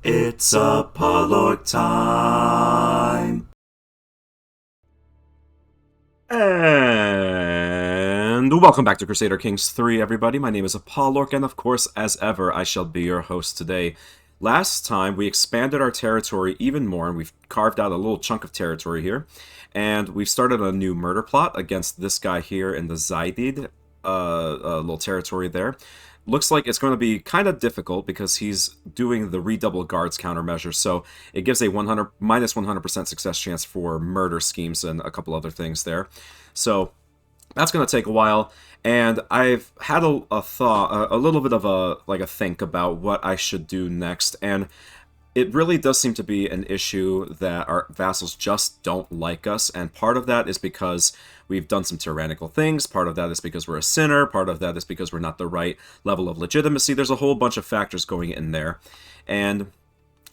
It's al-Orq time! And welcome back to Crusader Kings 3, everybody. My name is al-Orq, and of course, as ever, I shall be your host today. Last time, we expanded our territory even more, and we've carved out a little chunk of territory here. And we've started a new murder plot against this guy here in the Zaidid little territory there. Looks like it's going to be kind of difficult because he's doing the redouble guards countermeasure, so it gives a 100% success chance for murder schemes and a couple other things there. So that's going to take a while, and I've had a thought, a little bit of a think about what I should do next, and it really does seem to be an issue that our vassals just don't like us, and part of that is because we've done some tyrannical things, part of that is because we're a sinner, part of that is because we're not the right level of legitimacy. There's a whole bunch of factors going in there, and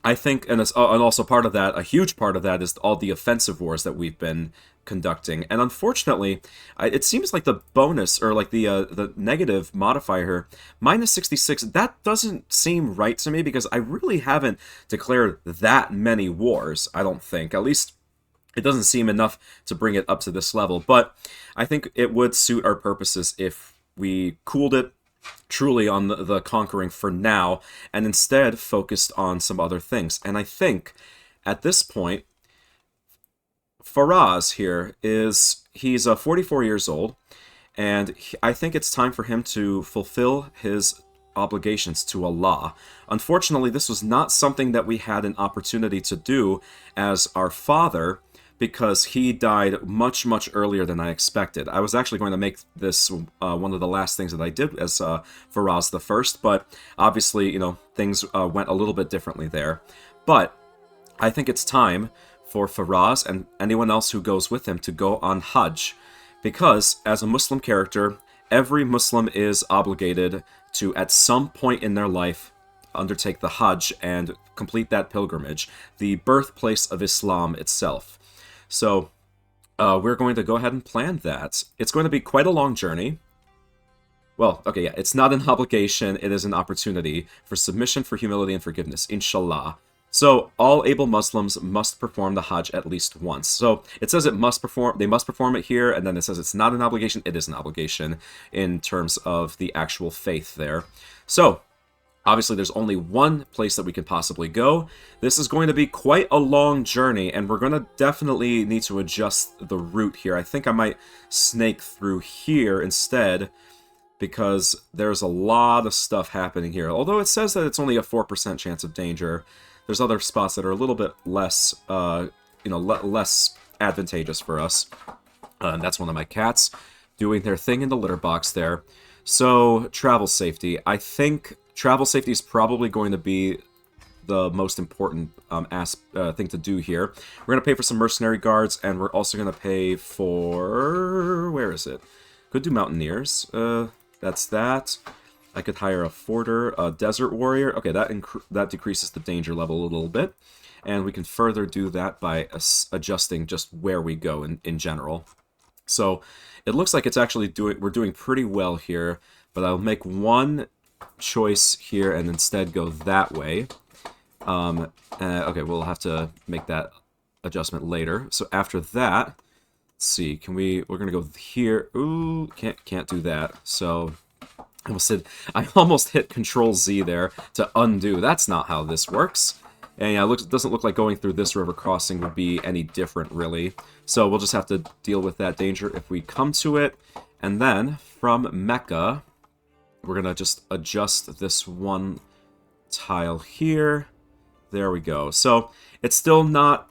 I think, and also part of that, a huge part of that, is all the offensive wars that we've been conducting. And unfortunately, it seems like the bonus, or like the negative modifier, -66, that doesn't seem right to me, because I really haven't declared that many wars, I don't think. At least, it doesn't seem enough to bring it up to this level. But I think it would suit our purposes if we cooled it truly on the conquering for now, and instead focused on some other things. And I think, at this point, Faraz here he's 44 years old, and I think it's time for him to fulfill his obligations to Allah. Unfortunately, this was not something that we had an opportunity to do as our father, because he died much, much earlier than I expected. I was actually going to make this one of the last things that I did as Faraz the First, but obviously, things went a little bit differently there. But I think it's time for Faraz and anyone else who goes with him to go on Hajj, because as a Muslim character, every Muslim is obligated to, at some point in their life, undertake the Hajj and complete that pilgrimage, the birthplace of Islam itself. So, we're going to go ahead and plan that. It's going to be quite a long journey. Well, okay, yeah, it's not an obligation, it is an opportunity for submission, for humility, and forgiveness, inshallah. So, all able Muslims must perform the Hajj at least once. So, it says they must perform it here, and then it says it's not an obligation, it is an obligation in terms of the actual faith there. So, obviously, there's only one place that we can possibly go. This is going to be quite a long journey, and we're going to definitely need to adjust the route here. I think I might snake through here instead, because there's a lot of stuff happening here. Although it says that it's only a 4% chance of danger, there's other spots that are a little bit less, less advantageous for us. And that's one of my cats doing their thing in the litter box there. So, travel safety. I think travel safety is probably going to be the most important thing to do here. We're going to pay for some mercenary guards, and we're also going to pay for... where is it? Could do mountaineers. That's that. I could hire a forter, a desert warrior. Okay, that decreases the danger level a little bit. And we can further do that by adjusting just where we go in general. So, it looks like it's actually we're doing pretty well here, but I'll make one choice here and instead go that way. Okay, we'll have to make that adjustment later. So after that, let's see, we're gonna go here. Ooh, can't do that. So I almost hit Control Z there to undo. That's not how this works. And yeah, it doesn't look like going through this river crossing would be any different, really. So we'll just have to deal with that danger if we come to it. And then, from Mecca, we're going to just adjust this one tile here. There we go. So, it's still not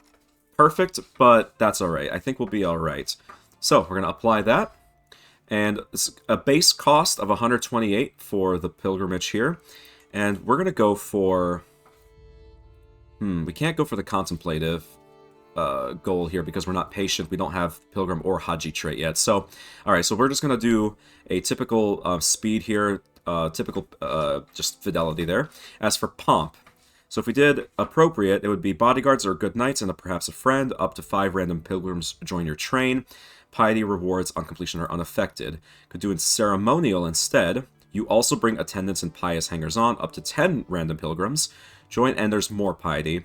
perfect, but that's alright. I think we'll be alright. So, we're going to apply that. And it's a base cost of 128 for the pilgrimage here. And we're going to go for... we can't go for the contemplative goal here because we're not patient. We don't have pilgrim or Haji trait yet. So, alright, so we're just going to do a typical speed here, typical just fidelity there. As for pomp, so if we did appropriate, it would be bodyguards or good knights and perhaps a friend. Up to 5 random pilgrims join your train. Piety rewards on completion are unaffected. Could do in ceremonial instead. You also bring attendants and pious hangers-on, up to 10 random pilgrims. Join, and there's more piety.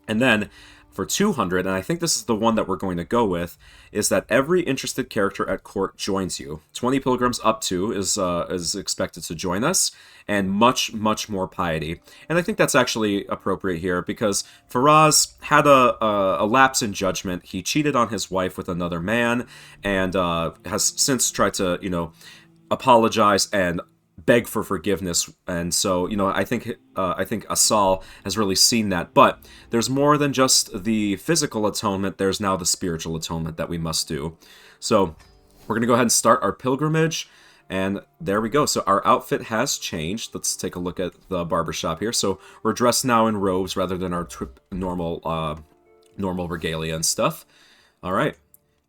And then for 200, and I think this is the one that we're going to go with, is that every interested character at court joins you. 20 pilgrims up to is expected to join us, and much, much more piety. And I think that's actually appropriate here, because Faraz had a lapse in judgment. He cheated on his wife with another man, and has since tried to, apologize and beg for forgiveness. And so, I think Asal has really seen that. But there's more than just the physical atonement. There's now the spiritual atonement that we must do. So we're going to go ahead and start our pilgrimage. And there we go. So our outfit has changed. Let's take a look at the barbershop here. So we're dressed now in robes rather than our normal regalia and stuff. All right.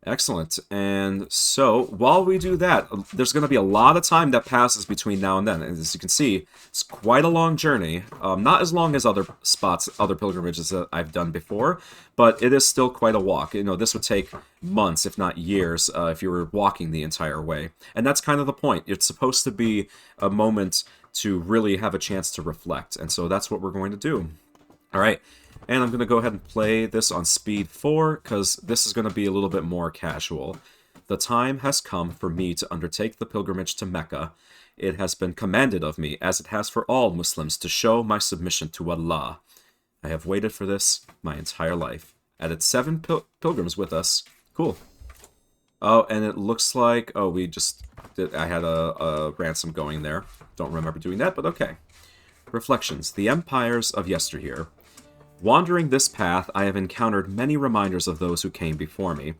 Excellent. And so, while we do that, there's going to be a lot of time that passes between now and then. And as you can see, it's quite a long journey. Not as long as other pilgrimages that I've done before, but it is still quite a walk. This would take months, if not years, if you were walking the entire way. And that's kind of the point. It's supposed to be a moment to really have a chance to reflect. And so that's what we're going to do. All right. And I'm going to go ahead and play this on speed 4, because this is going to be a little bit more casual. The time has come for me to undertake the pilgrimage to Mecca. It has been commanded of me, as it has for all Muslims, to show my submission to Allah. I have waited for this my entire life. Added 7 pilgrims with us. Cool. Oh, and it looks like... Oh, I had a ransom going there. Don't remember doing that, but okay. Reflections. The empires of yesteryear. Wandering this path, I have encountered many reminders of those who came before me.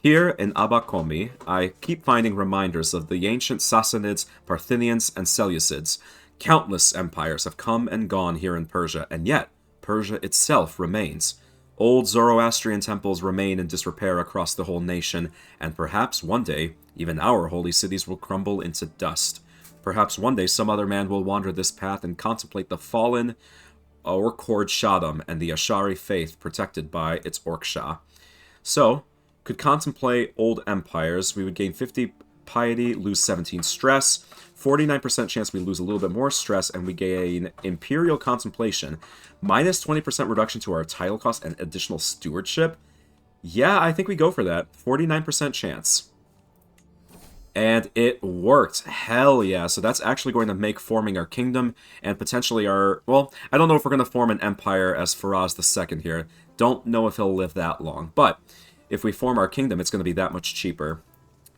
Here in Abakomi, I keep finding reminders of the ancient Sassanids, Parthians, and Seleucids. Countless empires have come and gone here in Persia, and yet Persia itself remains. Old Zoroastrian temples remain in disrepair across the whole nation, and perhaps one day, even our holy cities will crumble into dust. Perhaps one day some other man will wander this path and contemplate the fallen Orq Shaddam and the Ashari faith protected by its Orq Shah. So, could contemplate old empires. We would gain 50 piety, lose 17 stress, 49% chance we lose a little bit more stress, and we gain imperial contemplation, minus 20% reduction to our title cost and additional stewardship. Yeah, I think we go for that. 49% chance. And it worked. Hell yeah. So that's actually going to make forming our kingdom and potentially our... Well, I don't know if we're going to form an empire as Faraz II here. Don't know if he'll live that long. But if we form our kingdom, it's going to be that much cheaper.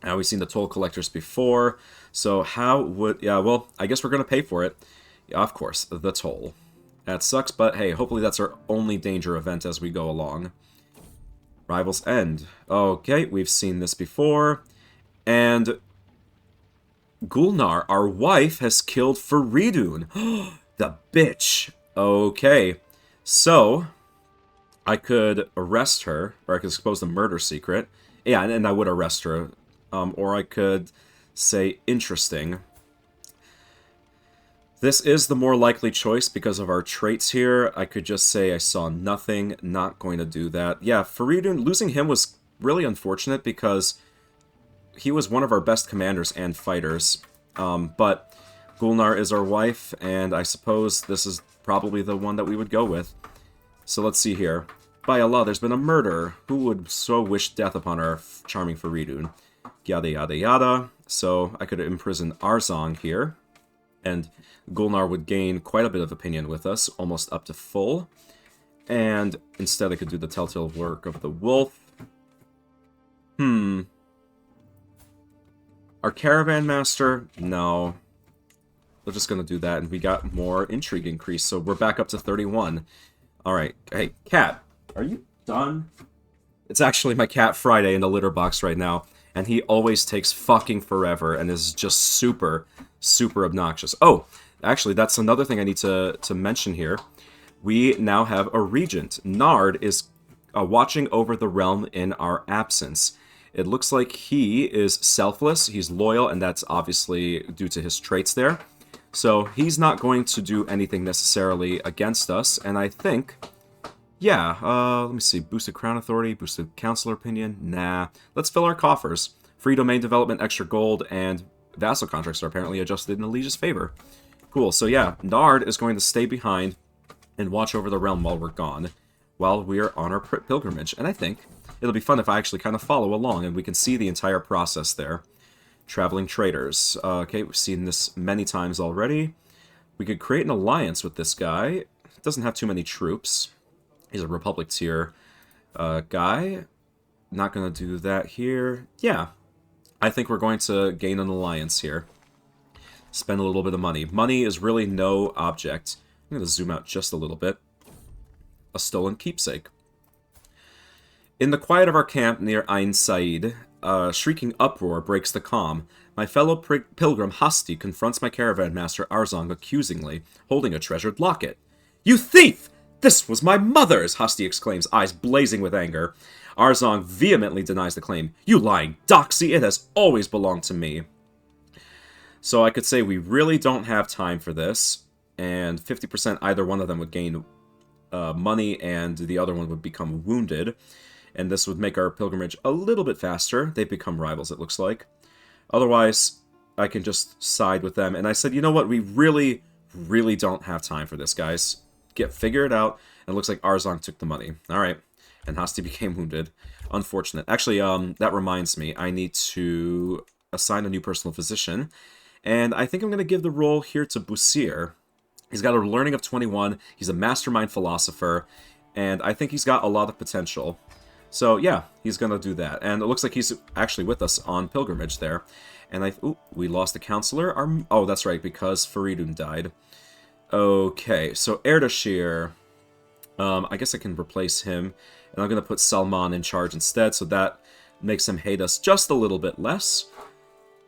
Now, we've seen the toll collectors before. So how would... Yeah, well, I guess we're going to pay for it. Yeah, of course, the toll. That sucks, but hey, hopefully that's our only danger event as we go along. Rivals End. Okay, we've seen this before. And... Gulnar, our wife, has killed Feridun. The bitch. Okay. So, I could arrest her, or I could expose the murder secret. Yeah, and I would arrest her. Or I could say, interesting. This is the more likely choice because of our traits here. I could just say I saw nothing, not going to do that. Yeah, Feridun, losing him was really unfortunate because... he was one of our best commanders and fighters, but Gulnar is our wife, and I suppose this is probably the one that we would go with. So let's see here. By Allah, there's been a murder. Who would so wish death upon our charming Feridun? Yada yada yada. So I could imprison Arzong here, and Gulnar would gain quite a bit of opinion with us, almost up to full. And instead I could do the telltale work of the wolf. Our caravan master? No. We're just going to do that, and we got more intrigue increase, so we're back up to 31. Alright, hey, cat, are you done? It's actually my cat Friday in the litter box right now, and he always takes fucking forever, and is just super, super obnoxious. Oh, actually, that's another thing I need to mention here. We now have a regent. Nard is watching over the realm in our absence. It looks like he is selfless, he's loyal, and that's obviously due to his traits there. So he's not going to do anything necessarily against us, and I think... yeah, let me see, boosted crown authority, boosted councilor opinion, nah. Let's fill our coffers. Free domain development, extra gold, and vassal contracts are apparently adjusted in Alicia's favor. Cool, so yeah, Nard is going to stay behind and watch over the realm while we're gone, while we are on our pilgrimage. And I think it'll be fun if I actually kind of follow along and we can see the entire process there. Traveling traders. Okay, we've seen this many times already. We could create an alliance with this guy. Doesn't have too many troops. He's a Republic tier guy. Not going to do that here. Yeah, I think we're going to gain an alliance here. Spend a little bit of money. Money is really no object. I'm going to zoom out just a little bit. A stolen keepsake. In the quiet of our camp near Ain Said, a shrieking uproar breaks the calm. My fellow pilgrim Hasti confronts my caravan master Arzong accusingly, holding a treasured locket. "You thief! This was my mother's!" Hasti exclaims, eyes blazing with anger. Arzong vehemently denies the claim. "You lying doxy! It has always belonged to me." So I could say we really don't have time for this, and 50% either one of them would gain money and the other one would become wounded. And this would make our pilgrimage a little bit faster. They've become rivals, it looks like. Otherwise, I can just side with them. And I said, you know what? We really, really don't have time for this, guys. Figure it out. And it looks like Arzong took the money. All right. And Hasti became wounded. Unfortunate. Actually, that reminds me. I need to assign a new personal physician. And I think I'm going to give the role here to Busir. He's got a learning of 21. He's a mastermind philosopher. And I think he's got a lot of potential. So, yeah, he's going to do that. And it looks like he's actually with us on pilgrimage there. And we lost a counselor. Oh, that's right, because Faridun died. Okay, so Ardashir. I guess I can replace him. And I'm going to put Salman in charge instead, so that makes him hate us just a little bit less.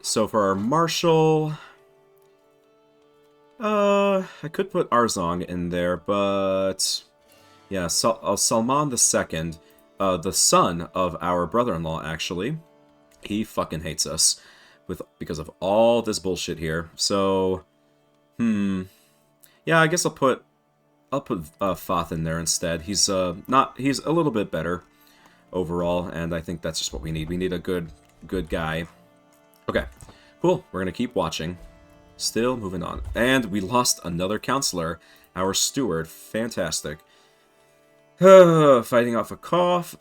So for our marshal... I could put Arzong in there, but... Yeah, Salman II... the son of our brother-in-law, actually. He fucking hates us because of all this bullshit here. So, yeah, I guess I'll put Fath in there instead. He's a little bit better overall, and I think that's just what we need. We need a good guy. Okay, cool. We're gonna keep watching. Still moving on, and we lost another counselor, our steward. Fantastic. Fighting off a cough.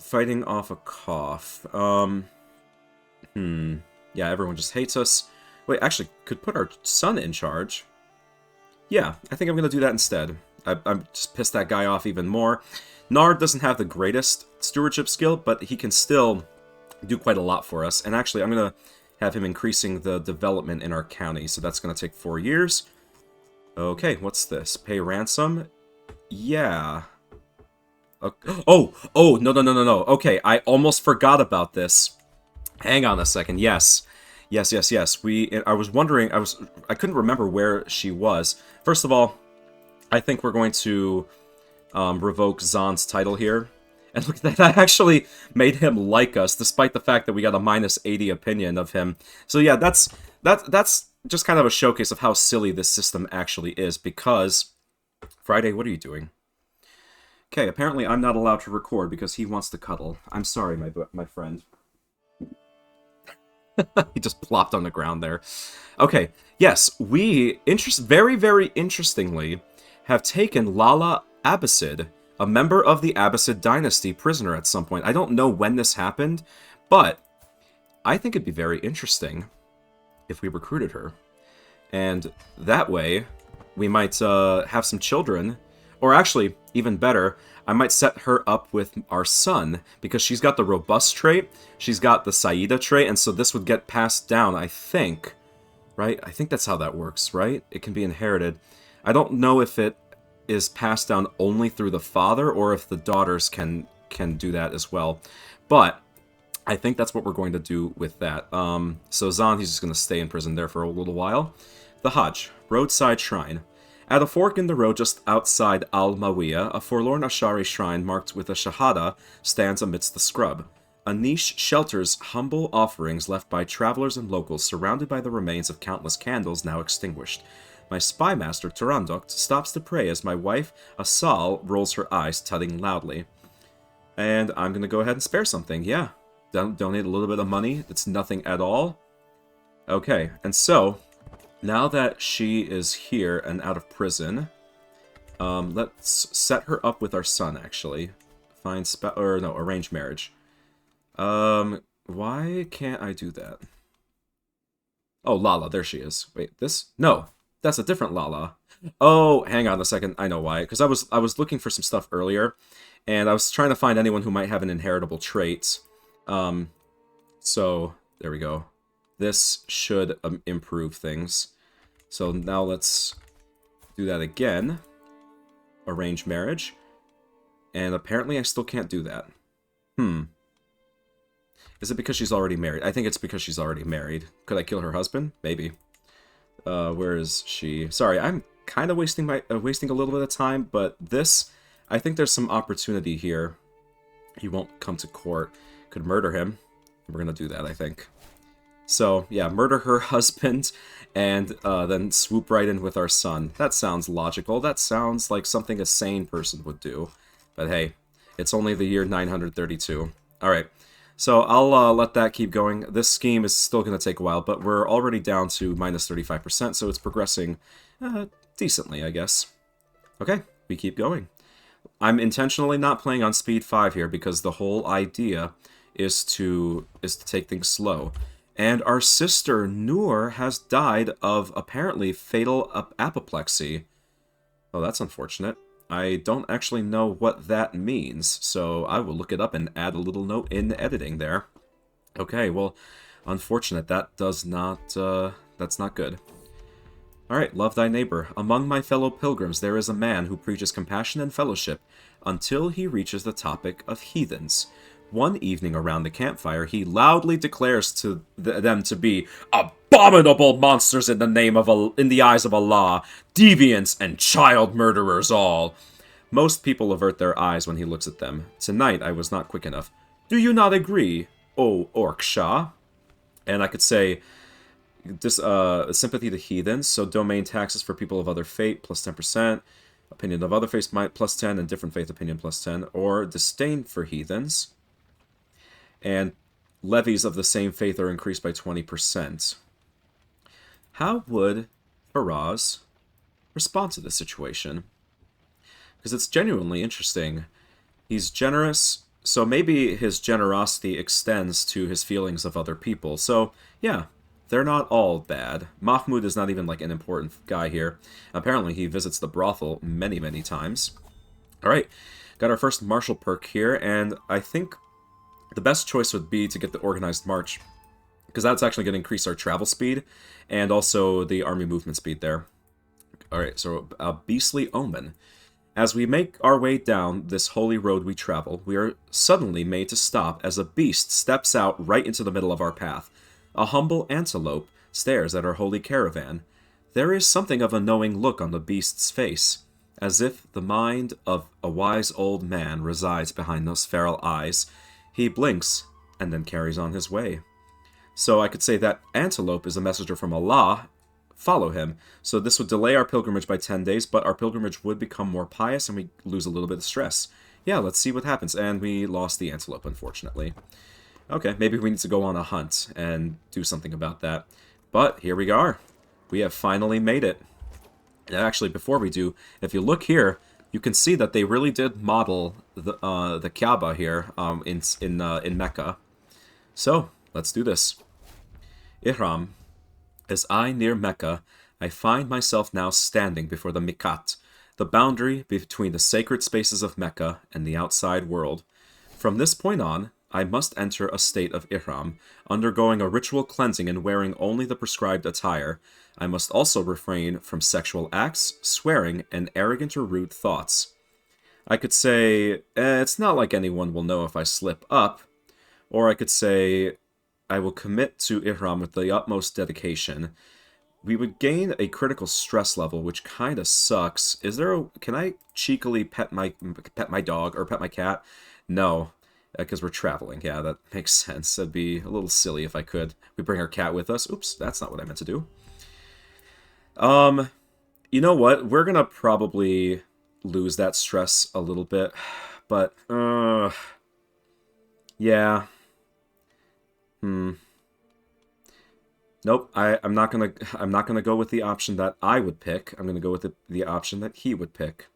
Yeah, everyone just hates us. Wait, actually, could put our son in charge. Yeah, I think I'm going to do that instead. I'm just pissed that guy off even more. Nard doesn't have the greatest stewardship skill, but he can still do quite a lot for us. And actually, I'm going to have him increasing the development in our county, so that's going to take 4 years. Okay, what's this? Pay ransom? Yeah... Oh, no. Okay, I almost forgot about this. Hang on a second. Yes. I was wondering, I couldn't remember where she was. First of all, I think we're going to revoke Zahn's title here. And look at that, that actually made him like us, despite the fact that we got a -80 opinion of him. So yeah, that's just kind of a showcase of how silly this system actually is, because... Friday, what are you doing? Okay, apparently I'm not allowed to record because he wants to cuddle. I'm sorry, my friend. He just plopped on the ground there. Okay, yes, we, very, very interestingly, have taken Lala Abbasid, a member of the Abbasid Dynasty, prisoner at some point. I don't know when this happened, but I think it'd be very interesting if we recruited her. And that way, we might have some children. Or actually, even better, I might set her up with our son, because she's got the robust trait, she's got the Saida trait, and so this would get passed down, I think. Right? I think that's how that works, right? It can be inherited. I don't know if it is passed down only through the father, or if the daughters can do that as well. But I think that's what we're going to do with that. So Zahn, he's just going to stay in prison there for a little while. The Hajj, roadside shrine. At a fork in the road just outside Al-Mawiyah, a forlorn Ashari shrine marked with a shahada stands amidst the scrub. A niche shelters humble offerings left by travelers and locals, surrounded by the remains of countless candles now extinguished. My spy master, Turandokt, stops to pray as my wife, Asal, rolls her eyes, tutting loudly. And I'm going to go ahead and spare something, yeah. Donate a little bit of money, it's nothing at all. Okay, and so... now that she is here and out of prison, Let's set her up with our son, actually. Find arrange marriage. Why can't I do that? Oh, Lala, there she is. Wait, this? No, that's a different Lala. Oh, hang on a second. I know why. Because I was looking for some stuff earlier, and I was trying to find anyone who might have an inheritable trait. So there we go. This should improve things. So now let's do that again. Arrange marriage. And apparently I still can't do that. Is it because she's already married? I think it's because she's already married. Could I kill her husband? Maybe. Where is she? Sorry, I'm kind of wasting a little bit of time, but this, I think there's some opportunity here. He won't come to court. Could murder him. We're gonna do that, I think. So, yeah, murder her husband, and then swoop right in with our son. That sounds logical. That sounds like something a sane person would do. But hey, it's only the year 932. Alright, so I'll let that keep going. This scheme is still going to take a while, but we're already down to minus 35%, so it's progressing decently, I guess. Okay, we keep going. I'm intentionally not playing on speed 5 here, because the whole idea is to take things slow. And our sister, Noor, has died of, apparently, fatal apoplexy. Oh, that's unfortunate. I don't actually know what that means, so I will look it up and add a little note in the editing there. Okay, well, unfortunate. That does not, that's not good. Alright, love thy neighbor. Among my fellow pilgrims there is a man who preaches compassion and fellowship until he reaches the topic of heathens. One evening around the campfire, he loudly declares to them to be abominable monsters in the eyes of Allah, deviants and child murderers all. Most people avert their eyes when he looks at them. Tonight I was not quick enough. Do you not agree, O Orc Shah? And I could say, sympathy to heathens, so domain taxes for people of other faith, plus 10%, opinion of other faiths, plus 10, and different faith opinion, plus 10, or disdain for heathens, and levies of the same faith are increased by 20%. How would Faraz respond to this situation? Because it's genuinely interesting. He's generous, so maybe his generosity extends to his feelings of other people. So, yeah, they're not all bad. Mahmoud is not even, like, an important guy here. Apparently, he visits the brothel many, many times. Alright, got our first martial perk here, and I think the best choice would be to get the organized march, because that's actually going to increase our travel speed, and also the army movement speed there. Alright, so a beastly omen. As we make our way down this holy road we travel, we are suddenly made to stop as a beast steps out right into the middle of our path. A humble antelope stares at our holy caravan. There is something of a knowing look on the beast's face, as if the mind of a wise old man resides behind those feral eyes. He blinks, and then carries on his way. So I could say that antelope is a messenger from Allah. Follow him. So this would delay our pilgrimage by 10 days, but our pilgrimage would become more pious, and we lose a little bit of stress. Yeah, let's see what happens. And we lost the antelope, unfortunately. Okay, maybe we need to go on a hunt and do something about that. But here we are. We have finally made it. And actually, before we do, if you look here, you can see that they really did model the Kaaba here in Mecca. So, let's do this. Ihram. As I near Mecca, I find myself now standing before the Miqat, the boundary between the sacred spaces of Mecca and the outside world. From this point on, I must enter a state of Ihram, undergoing a ritual cleansing and wearing only the prescribed attire. I must also refrain from sexual acts, swearing, and arrogant or rude thoughts. I could say, it's not like anyone will know if I slip up. Or I could say, I will commit to Ihram with the utmost dedication. We would gain a critical stress level, which kind of sucks. Can I cheekily pet my dog or pet my cat? No. Because we're traveling. Yeah, that makes sense. That'd be a little silly if I could. We bring our cat with us. Oops, that's not what I meant to do. You know what? We're gonna probably lose that stress a little bit. But, yeah. Nope, I'm not gonna go with the option that I would pick. I'm gonna go with the option that he would pick.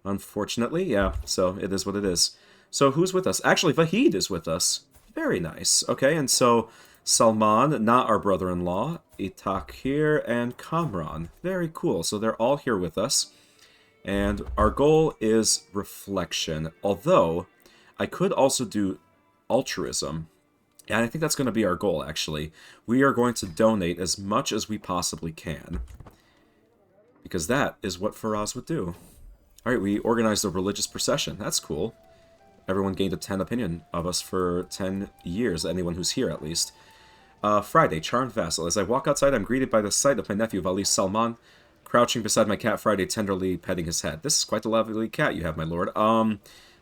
Unfortunately, yeah, so it is what it is. So who's with us? Actually, Vahid is with us. Very nice. Okay, and so Salman, not our brother-in-law, Itakir, and Kamran. Very cool. So they're all here with us. And our goal is reflection. Although, I could also do altruism. And I think that's going to be our goal, actually. We are going to donate as much as we possibly can. Because that is what Faraz would do. Alright, we organized a religious procession. That's cool. Everyone gained a 10 opinion of us for 10 years, anyone who's here at least. Friday, Charmed Vassal. As I walk outside, I'm greeted by the sight of my nephew, Vali Salman, crouching beside my cat Friday, tenderly petting his head. This is quite a lovely cat you have, my lord.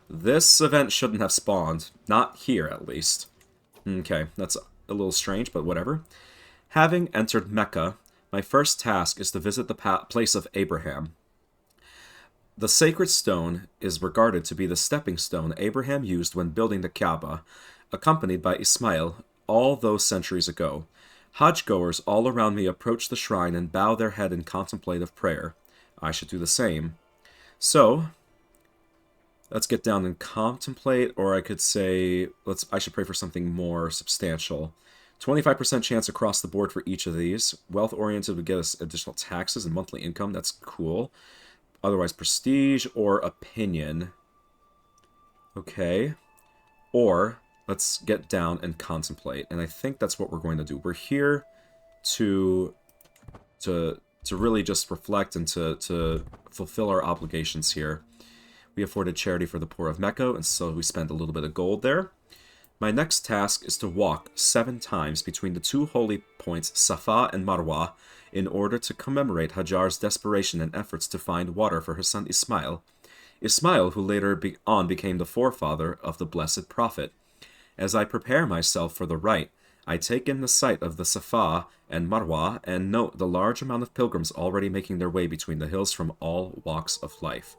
This event shouldn't have spawned. Not here, at least. Okay, that's a little strange, but whatever. Having entered Mecca, my first task is to visit the place of Abraham. The sacred stone is regarded to be the stepping stone Abraham used when building the Kaaba, accompanied by Ismail all those centuries ago. Hajj goers all around me approach the shrine and bow their head in contemplative prayer. I should do the same. So, let's get down and contemplate, or I could say, I should pray for something more substantial. 25% chance across the board for each of these. Wealth-oriented would get us additional taxes and monthly income. That's cool. Otherwise, prestige or opinion. Okay. Or, let's get down and contemplate. And I think that's what we're going to do. We're here to really just reflect and to fulfill our obligations here. We afforded charity for the poor of Mecca, and so we spent a little bit of gold there. My next task is to walk 7 times between the 2 holy points, Safa and Marwa, in order to commemorate Hajar's desperation and efforts to find water for her son Ismail. Ismail, who later became the forefather of the blessed prophet. As I prepare myself for the rite, I take in the sight of the Safa and Marwa and note the large amount of pilgrims already making their way between the hills from all walks of life.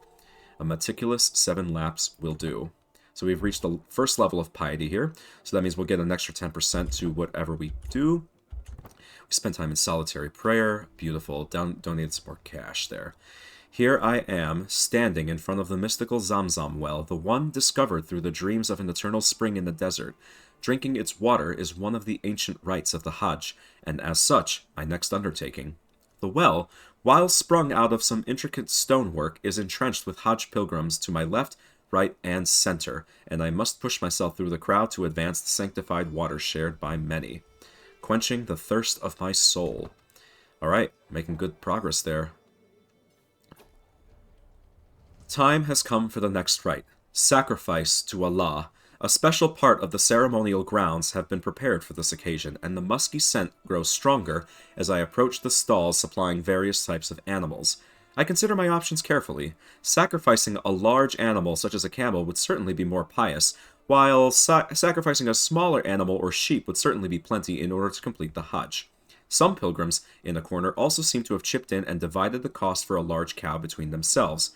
A meticulous 7 laps will do. So we've reached the first level of piety here, so that means we'll get an extra 10% to whatever we do. We spend time in solitary prayer. Beautiful. Donated some more cash there. Here I am, standing in front of the mystical Zamzam well, the one discovered through the dreams of an eternal spring in the desert. Drinking its water is one of the ancient rites of the Hajj, and as such, my next undertaking. The well, while sprung out of some intricate stonework, is entrenched with Hajj pilgrims to my left, right, and center, and I must push myself through the crowd to advance the sanctified water shared by many. Quenching the thirst of my soul. Alright, making good progress there. Time has come for the next rite. Sacrifice to Allah. A special part of the ceremonial grounds have been prepared for this occasion, and the musky scent grows stronger as I approach the stalls supplying various types of animals. I consider my options carefully. Sacrificing a large animal such as a camel would certainly be more pious, while sacrificing a smaller animal or sheep would certainly be plenty in order to complete the Hajj. Some pilgrims, in a corner, also seem to have chipped in and divided the cost for a large cow between themselves.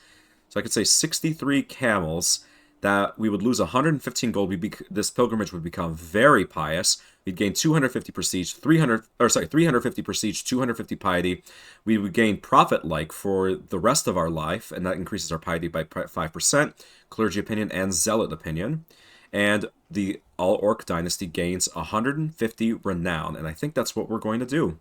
So I could say 63 camels, that we would lose 115 gold. This pilgrimage would become very pious. We'd gain 250 prestige, 350 prestige, 250 piety. We would gain prophet-like for the rest of our life, and that increases our piety by 5%, clergy opinion and zealot opinion. And the al-Orq Dynasty gains 150 renown, and I think that's what we're going to do.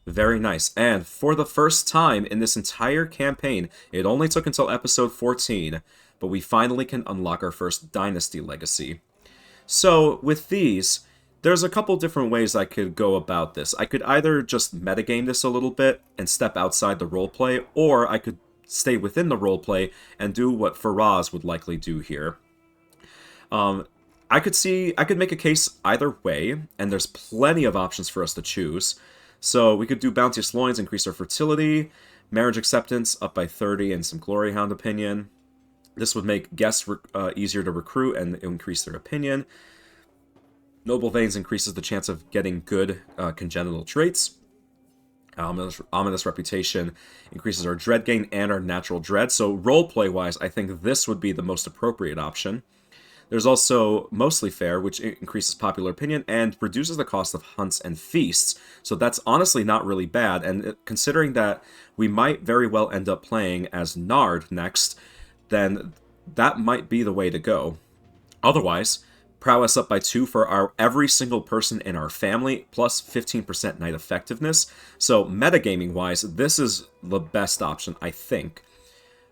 Very nice. And for the first time in this entire campaign, it only took until episode 14, but we finally can unlock our first dynasty legacy. So, with these, there's a couple different ways I could go about this. I could either just metagame this a little bit and step outside the roleplay, or I could stay within the roleplay and do what Faraz would likely do here. I could make a case either way, and there's plenty of options for us to choose. So we could do Bounteous Loins, increase our fertility, marriage acceptance up by 30, and some Glory Hound opinion. This would make guests easier to recruit and increase their opinion. Noble Veins increases the chance of getting good congenital traits. Ominous Reputation increases our dread gain and our natural dread. So roleplay-wise, I think this would be the most appropriate option. There's also Mostly Fair, which increases popular opinion and reduces the cost of hunts and feasts. So that's honestly not really bad, and considering that we might very well end up playing as Nard next, then that might be the way to go. Otherwise, prowess up by 2 for every single person in our family, plus 15% night effectiveness. So metagaming wise, this is the best option, I think.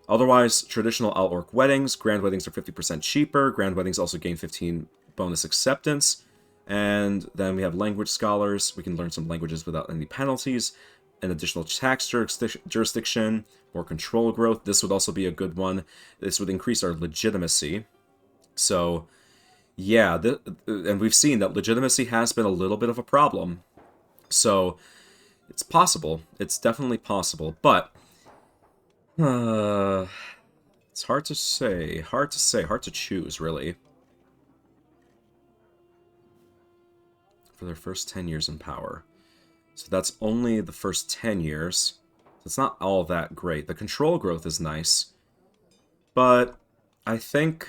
Otherwise, traditional al-Orq weddings, grand weddings are 50% cheaper. Grand weddings also gain 15 bonus acceptance. And then we have language scholars. We can learn some languages without any penalties. An additional tax jurisdiction, more control growth. This would also be a good one. This would increase our legitimacy. So, yeah, and we've seen that legitimacy has been a little bit of a problem. So, it's possible. It's definitely possible. But it's hard to say. Hard to choose, really. For their first 10 years in power. So that's only the first 10 years. So it's not all that great. The control growth is nice. But I think...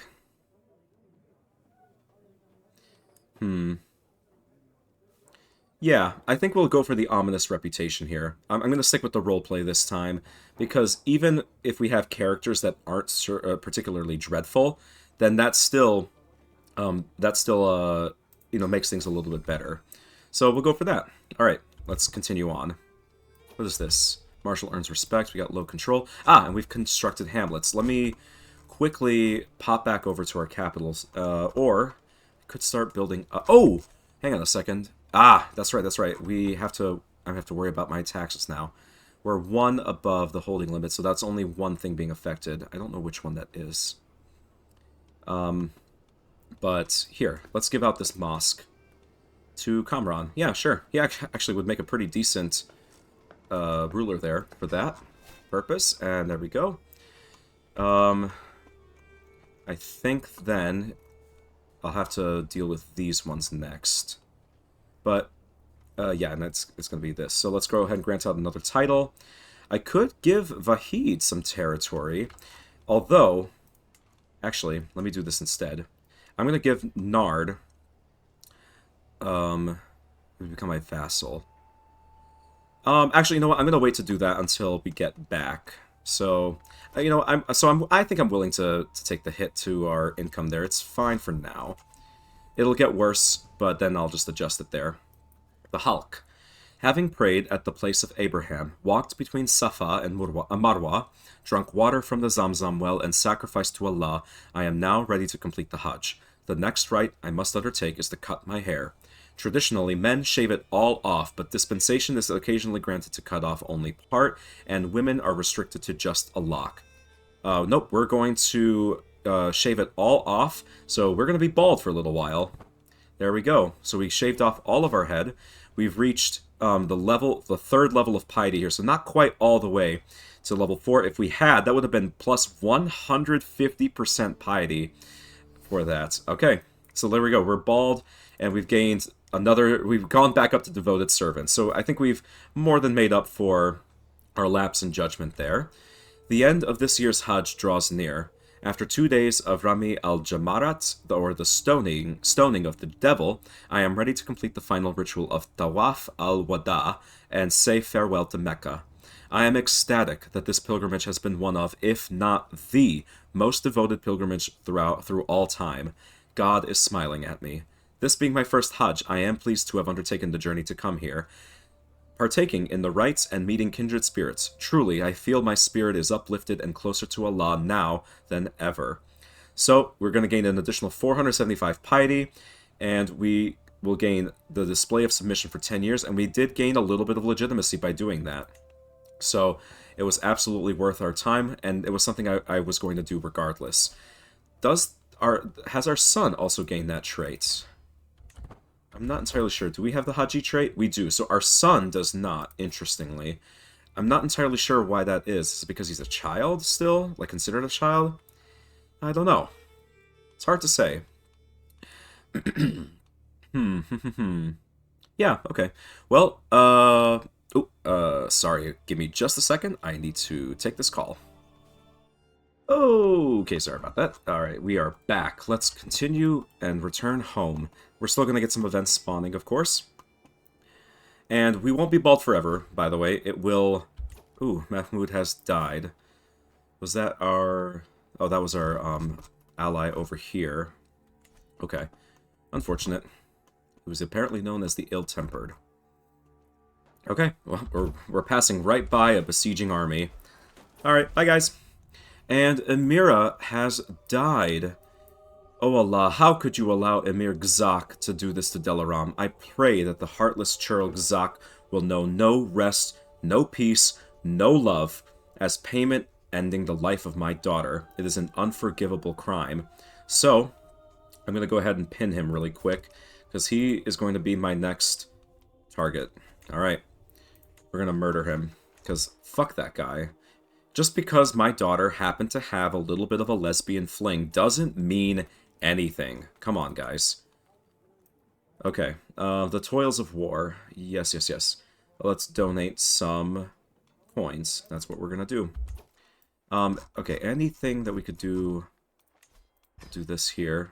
Yeah, I think we'll go for the ominous reputation here. I'm going to stick with the roleplay this time, because even if we have characters that aren't particularly dreadful, then that still makes things a little bit better. So we'll go for that. All right, let's continue on. What is this? Marshal earns respect. We got low control. And we've constructed hamlets. Let me quickly pop back over to our capitals, or I could start building. Oh, hang on a second. That's right. I have to worry about my taxes now. We're 1 above the holding limit, so that's only one thing being affected. I don't know which one that is. But here, let's give out this mosque to Kamran. Yeah, sure. He actually would make a pretty decent ruler there for that purpose. And there we go. I think then I'll have to deal with these ones next. But, yeah, and it's going to be this. So let's go ahead and grant out another title. I could give Vahid some territory, although... Actually, let me do this instead. I'm going to give Nard... become my vassal. Actually, you know what? I'm going to wait to do that until we get back. So, I think I'm willing to take the hit to our income there. It's fine for now. It'll get worse, but then I'll just adjust it there. The Halq. Having prayed at the place of Abraham, walked between Safa and Marwa, drunk water from the Zamzam well, and sacrificed to Allah, I am now ready to complete the Hajj. The next rite I must undertake is to cut my hair. Traditionally, men shave it all off, but dispensation is occasionally granted to cut off only part, and women are restricted to just a lock. Nope, we're going to shave it all off, so we're going to be bald for a little while. There we go. So we shaved off all of our head. We've reached the third level of piety here, so not quite all the way to level 4. If we had, that would have been plus 150% piety for that. Okay, so there we go. We're bald, and we've gained we've gone back up to devoted servants. So I think we've more than made up for our lapse in judgment there. The end of this year's Hajj draws near. After 2 days of Rami al-Jamarat, or the stoning of the devil, I am ready to complete the final ritual of Tawaf al-Wada and say farewell to Mecca. I am ecstatic that this pilgrimage has been one of, if not the, most devoted pilgrimage through all time. God is smiling at me. This being my first Hajj, I am pleased to have undertaken the journey to come here, partaking in the rites and meeting kindred spirits. Truly, I feel my spirit is uplifted and closer to Allah now than ever. So, we're going to gain an additional 475 piety, and we will gain the display of submission for 10 years, and we did gain a little bit of legitimacy by doing that. So, it was absolutely worth our time, and it was something I was going to do regardless. Has our son also gained that trait? I'm not entirely sure. Do we have the Haji trait? We do. So our son does not, interestingly. I'm not entirely sure why that is. Is it because he's a child still? Like, considered a child? I don't know. It's hard to say. Yeah, okay. Well, sorry. Give me just a second. I need to take this call. Okay, sorry about that. Alright, we are back. Let's continue and return home. We're still going to get some events spawning, of course. And we won't be bald forever, by the way. It will... Ooh, Mahmoud has died. Was that our... Oh, that was our ally over here. Okay. Unfortunate. He was apparently known as the Ill-Tempered. Okay, well, we're passing right by a besieging army. Alright, bye guys. And Emira has died. Oh Allah, how could you allow Emir Gzak to do this to Delaram? I pray that the heartless churl Gzak will know no rest, no peace, no love, as payment ending the life of my daughter. It is an unforgivable crime. So, I'm going to go ahead and pin him really quick, because he is going to be my next target. Alright, we're going to murder him, because fuck that guy. Just because my daughter happened to have a little bit of a lesbian fling doesn't mean anything. Come on, guys. Okay, the Toils of War. Yes, yes, yes. Let's donate some coins. That's what we're gonna do. Okay, anything that we could do... Do this here.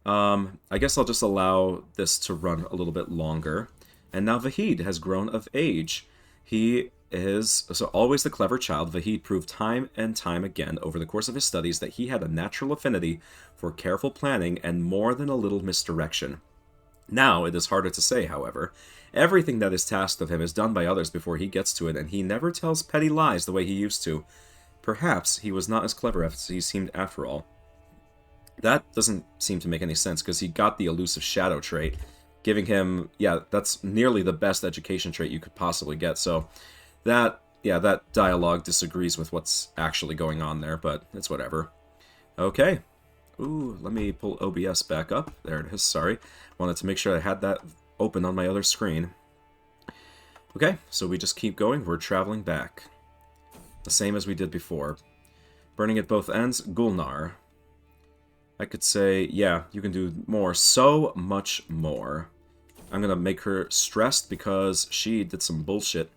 I guess I'll just allow this to run a little bit longer. And now Vahid has grown of age. He is, so always the clever child, Vahid proved time and time again over the course of his studies that he had a natural affinity for careful planning and more than a little misdirection. Now, it is harder to say, however. Everything that is tasked of him is done by others before he gets to it, and he never tells petty lies the way he used to. Perhaps he was not as clever as he seemed after all. That doesn't seem to make any sense, because he got the elusive shadow trait, giving him, yeah, that's nearly the best education trait you could possibly get, so... That dialogue disagrees with what's actually going on there, but it's whatever. Okay. Ooh, let me pull OBS back up. There it is, sorry. Wanted to make sure I had that open on my other screen. Okay, so we just keep going. We're traveling back. The same as we did before. Burning at both ends, Gulnar. I could say, yeah, you can do more. So much more. I'm gonna make her stressed because she did some bullshit.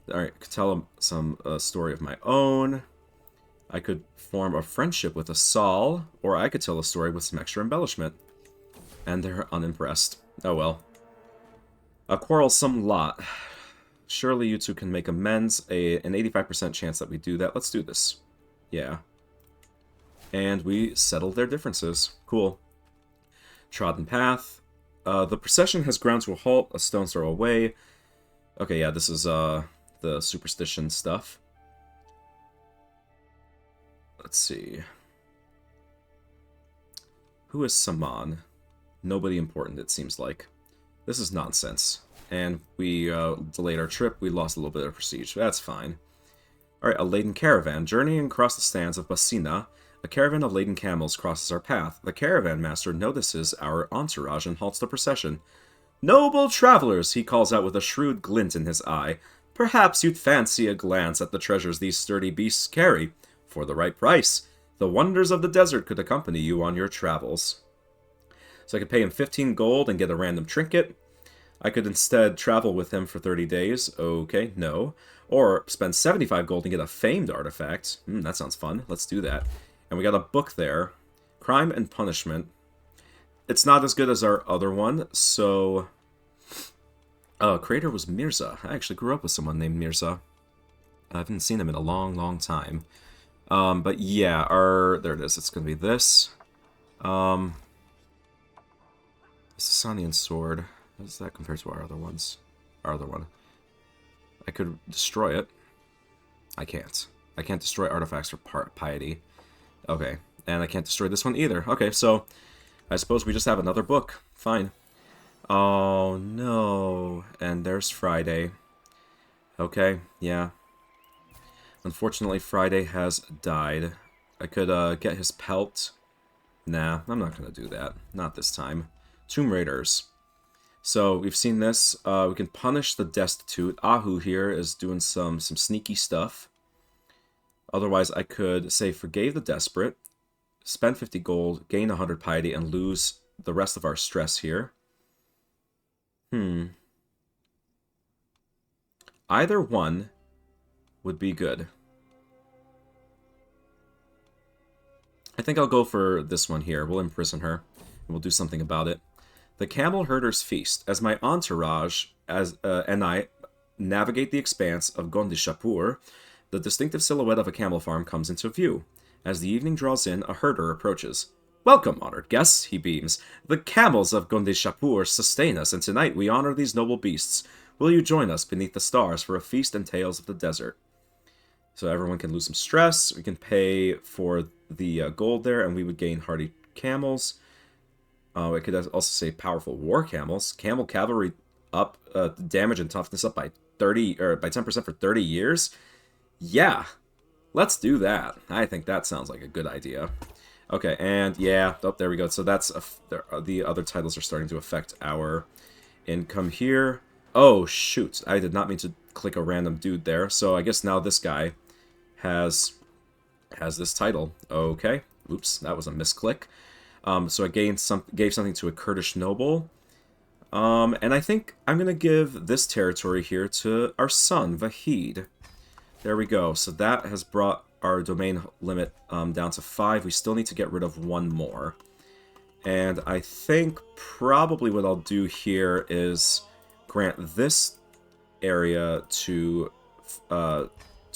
Alright, I could tell him some story of my own. I could form a friendship with a Saul, or I could tell a story with some extra embellishment. And they're unimpressed. Oh well. A quarrelsome lot. Surely you two can make amends. An 85% chance that we do that. Let's do this. Yeah. And we settle their differences. Cool. Trodden path. The procession has ground to a halt, a stone's throw away. Okay, yeah, this is, the superstition stuff. Let's see. Who is Saman? Nobody important, it seems like. This is nonsense. And we delayed our trip. We lost a little bit of prestige. That's fine. Alright, a laden caravan. Journeying across the stands of Basina, a caravan of laden camels crosses our path. The caravan master notices our entourage and halts the procession. "Noble travelers," he calls out with a shrewd glint in his eye. "Perhaps you'd fancy a glance at the treasures these sturdy beasts carry. For the right price, the wonders of the desert could accompany you on your travels." So I could pay him 15 gold and get a random trinket. I could instead travel with him for 30 days. Okay, no. Or spend 75 gold and get a famed artifact. That sounds fun. Let's do that. And we got a book there. Crime and Punishment. It's not as good as our other one, so... creator was Mirza. I actually grew up with someone named Mirza. I haven't seen him in a long, long time. But yeah, there it is. It's gonna be this. Sasanian Sword. How does that compare to our other ones? Our other one. I could destroy it. I can't. I can't destroy artifacts for piety. Okay. And I can't destroy this one either. Okay, so I suppose we just have another book. Fine. Oh, no. And there's Friday. Okay, yeah. Unfortunately, Friday has died. I could get his pelt. Nah, I'm not going to do that. Not this time. Tomb Raiders. So, we've seen this. We can punish the destitute. Ahu here is doing some sneaky stuff. Otherwise, I could say forgave the desperate, spend 50 gold, gain 100 piety, and lose the rest of our stress here. Either one would be good. I think I'll go for this one here. We'll imprison her, and we'll do something about it. The Camel Herder's Feast. As my entourage and I navigate the expanse of Gondishapur, the distinctive silhouette of a camel farm comes into view. As the evening draws in, a herder approaches. Welcome, honored guests, he beams. The camels of Gondishapur sustain us, and tonight we honor these noble beasts. Will you join us beneath the stars for a feast and tales of the desert? So everyone can lose some stress. We can pay for the gold there, and we would gain hardy camels. I could also say powerful war camels. Camel cavalry up, damage and toughness up by 30 or by 10% for 30 years. Yeah, let's do that. I think that sounds like a good idea. Okay, and yeah, oh, there we go. So that's the other titles are starting to affect our income here. Oh shoot, I did not mean to click a random dude there. So I guess now this guy has this title. Okay, oops, that was a misclick. So I gave something to a Kurdish noble. And I think I'm going to give this territory here to our son, Vahid. There we go. So that has brought our domain limit down to 5. We still need to get rid of one more. And I think probably what I'll do here is grant this area to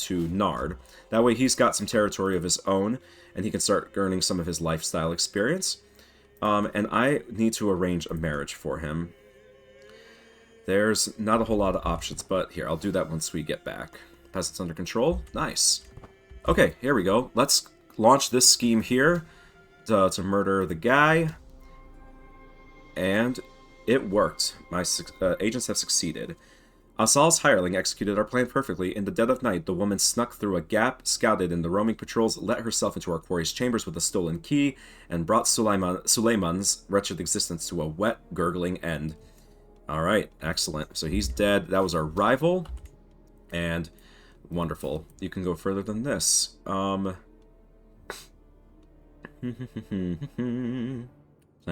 Nard. That way he's got some territory of his own, and he can start earning some of his lifestyle experience. And I need to arrange a marriage for him. There's not a whole lot of options, but here, I'll do that once we get back. Peasants under control? Nice. Okay, here we go. Let's launch this scheme here to murder the guy. And it worked. My agents have succeeded. Asal's hireling executed our plan perfectly. In the dead of night, the woman snuck through a gap, scouted in the roaming patrols, let herself into our quarry's chambers with a stolen key, and brought Suleiman's wretched existence to a wet, gurgling end. Alright, excellent. So he's dead. That was our rival. And wonderful. You can go further than this. Plan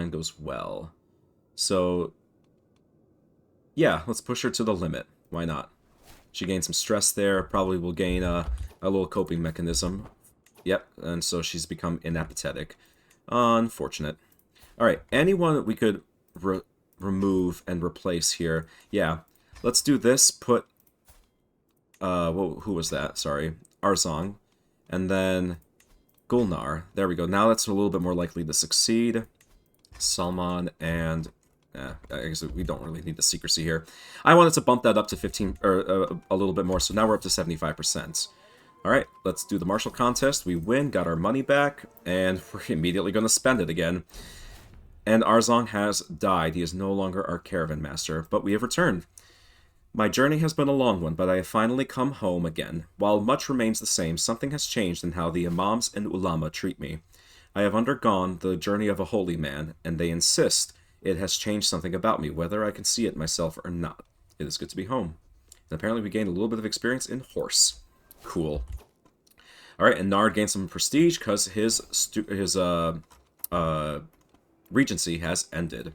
goes well. So, yeah, let's push her to the limit. Why not? She gained some stress there. Probably will gain a little coping mechanism. Yep, and so she's become inapathetic. Unfortunate. Alright, anyone that we could remove and replace here. Yeah, let's do this. Put, who was that? Sorry. Arzong. And then Gulnar. There we go. Now that's a little bit more likely to succeed. Salman and... I guess we don't really need the secrecy here. I wanted to bump that up to 15, or a little bit more, so now we're up to 75%. Alright, let's do the martial contest. We win, got our money back, and we're immediately going to spend it again. And Arzong has died. He is no longer our caravan master, but we have returned. My journey has been a long one, but I have finally come home again. While much remains the same, something has changed in how the imams and ulama treat me. I have undergone the journey of a holy man, and they insist it has changed something about me, whether I can see it myself or not. It is good to be home. And apparently we gained a little bit of experience in horse. Cool. Alright, and Nard gained some prestige because his regency has ended.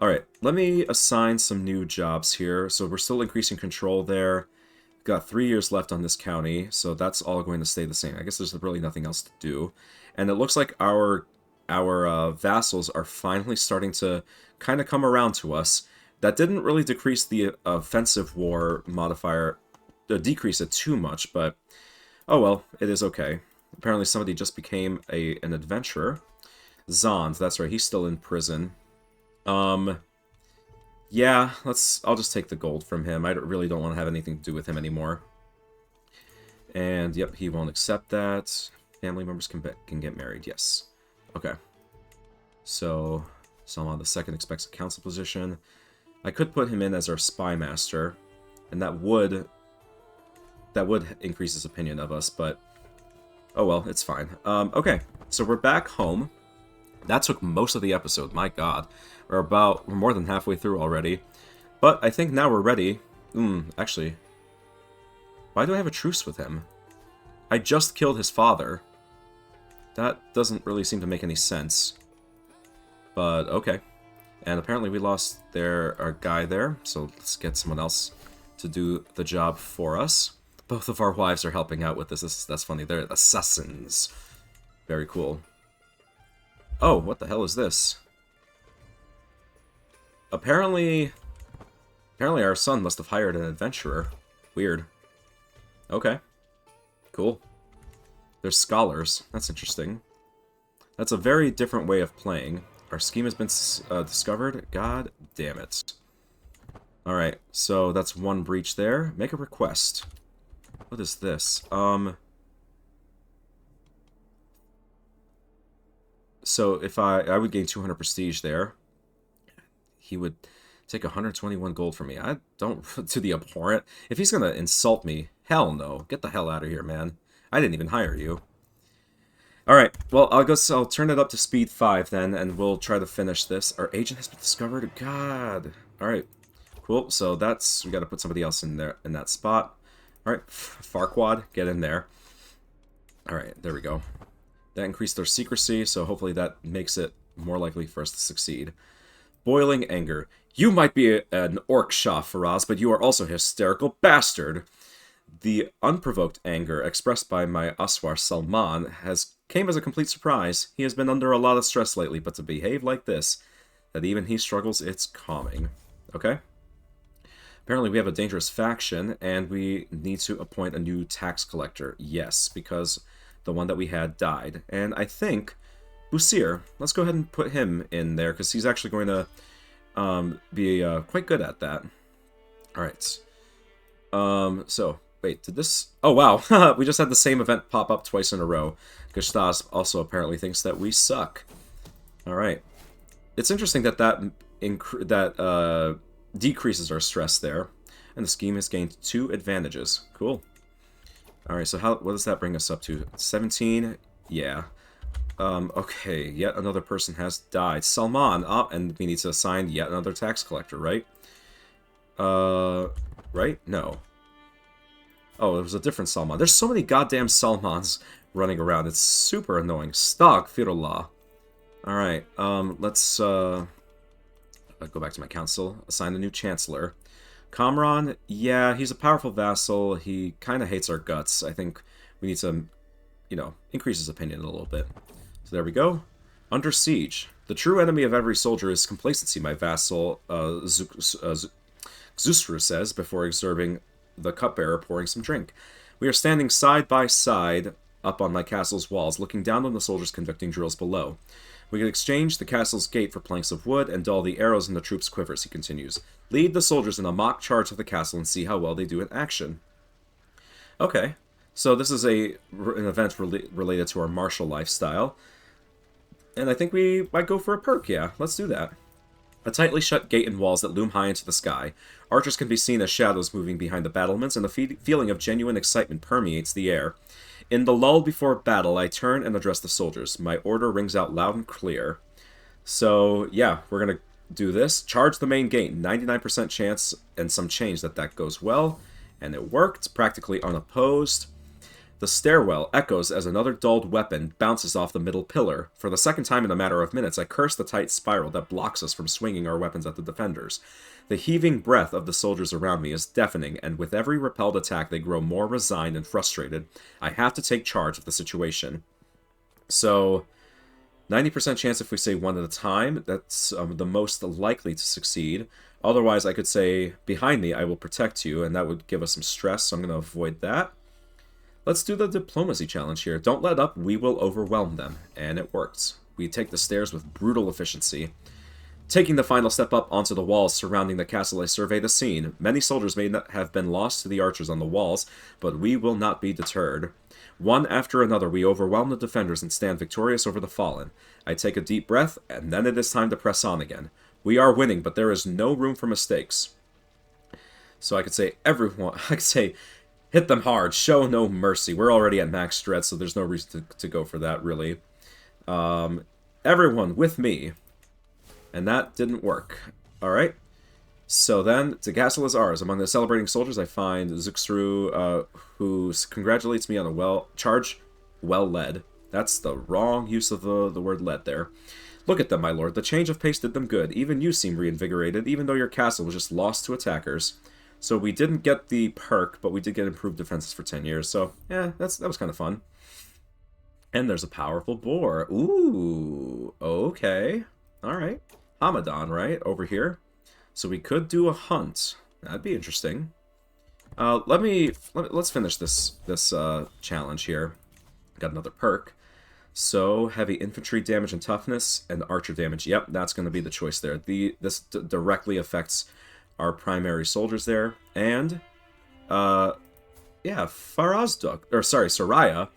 Alright, let me assign some new jobs here. So we're still increasing control there. Got 3 years left on this county, so that's all going to stay the same. I guess there's really nothing else to do. And it looks like our vassals are finally starting to kind of come around to us. That didn't really decrease the offensive war modifier, decrease it too much, but oh well, it is okay. Apparently somebody just became an adventurer. Zond, that's right, he's still in prison. Yeah, I'll just take the gold from him. I really don't want to have anything to do with him anymore. And yep, he won't accept that. Family members can get married, yes. Okay. So, Salman II expects a council position. I could put him in as our spy master, and that would increase his opinion of us, but oh well, it's fine. Okay, so we're back home. That took most of the episode, my god. We're more than halfway through already. But I think now we're ready. Actually, why do I have a truce with him? I just killed his father. That doesn't really seem to make any sense. But, okay. And apparently we lost our guy there, so let's get someone else to do the job for us. Both of our wives are helping out with this. That's funny. They're assassins. Very cool. Oh, what the hell is this? Apparently our son must have hired an adventurer. Weird. Okay. Cool. There's scholars. That's interesting. That's a very different way of playing. Our scheme has been discovered. God damn it. Alright, so that's one breach there. Make a request. What is this? So if I would gain 200 prestige there. He would take 121 gold from me. I don't... to the abhorrent. If he's gonna insult me, hell no. Get the hell out of here, man. I didn't even hire you. Alright, well, I'll turn it up to speed 5 then, and we'll try to finish this. Our agent has been discovered. God. Alright, cool. So that's... we gotta put somebody else in there, in that spot. Alright, Farquaad, get in there. Alright, there we go. That increased their secrecy, so hopefully that makes it more likely for us to succeed. Boiling anger. You might be an orc Shah, Faraz, but you are also a hysterical bastard. The unprovoked anger expressed by my Aswar Salman came as a complete surprise. He has been under a lot of stress lately, but to behave like this, that even he struggles, it's calming. Okay? Apparently we have a dangerous faction, and we need to appoint a new tax collector. Yes, because the one that we had died. And I think Busir, let's go ahead and put him in there, because he's actually going to be quite good at that. Alright. So, wait, did this... oh, wow. We just had the same event pop up twice in a row. Gustas also apparently thinks that we suck. Alright. It's interesting that decreases our stress there. And the scheme has gained 2 advantages. Cool. Alright, so what does that bring us up to? 17? Yeah. Okay, yet another person has died. Salman, and we need to assign yet another tax collector, right? Right? No. Oh, it was a different Salman. There's so many goddamn Salmans running around. It's super annoying. Astaghfirullah. Alright, let's, go back to my council. Assign a new chancellor. Kamran, yeah, he's a powerful vassal. He kind of hates our guts. I think we need to, you know, increase his opinion a little bit. So there we go. Under siege. The true enemy of every soldier is complacency, my vassal Zusru says, before observing the cupbearer pouring some drink. We are standing side by side up on my castle's walls, looking down on the soldiers conducting drills below. We can exchange the castle's gate for planks of wood and dull the arrows in the troops' quivers, he continues. Lead the soldiers in a mock charge of the castle and see how well they do in action. Okay, so this is an event related to our martial lifestyle. And I think we might go for a perk, yeah. Let's do that. A tightly shut gate and walls that loom high into the sky. Archers can be seen as shadows moving behind the battlements, and the feeling of genuine excitement permeates the air. In the lull before battle, I turn and address the soldiers. My order rings out loud and clear. So, yeah, we're going to do this. Charge the main gate. 99% chance and some change that goes well. And it worked, practically unopposed. The stairwell echoes as another dulled weapon bounces off the middle pillar. For the second time in a matter of minutes, I curse the tight spiral that blocks us from swinging our weapons at the defenders. The heaving breath of the soldiers around me is deafening, and with every repelled attack they grow more resigned and frustrated. I have to take charge of the situation. So, 90% chance if we say one at a time, that's the most likely to succeed. Otherwise, I could say, behind me, I will protect you, and that would give us some stress, so I'm going to avoid that. Let's do the diplomacy challenge here. Don't let up, we will overwhelm them. And it worked. We take the stairs with brutal efficiency. Taking the final step up onto the walls surrounding the castle, I survey the scene. Many soldiers may not have been lost to the archers on the walls, but we will not be deterred. One after another, we overwhelm the defenders and stand victorious over the fallen. I take a deep breath, and then it is time to press on again. We are winning, but there is no room for mistakes. So I could say, hit them hard, show no mercy. We're already at max dread, so there's no reason to go for that, really. Everyone with me. And that didn't work. Alright. So then, the castle is ours. Among the celebrating soldiers, I find Zuxru, who congratulates me on a charge well led. That's the wrong use of the word led there. Look at them, my lord. The change of pace did them good. Even you seem reinvigorated, even though your castle was just lost to attackers. So we didn't get the perk, but we did get improved defenses for 10 years. So, yeah, that was kind of fun. And there's a powerful boar. Ooh, Okay. Alright. Hamadan, right? Over here. So we could do a hunt. That'd be interesting. Let's finish this challenge here. Got another perk. So, heavy infantry damage and toughness, and archer damage. Yep, that's going to be the choice there. This directly affects our primary soldiers there. And, yeah, Soraya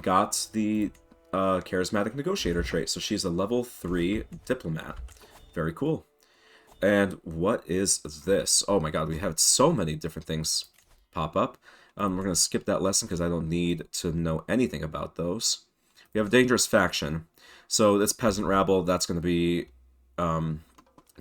got the charismatic negotiator trait. So she's a level 3 diplomat. Very cool. And what is this? Oh my god, we have so many different things pop up. We're going to skip that lesson because I don't need to know anything about those. We have a dangerous faction. So this peasant rabble, that's going to be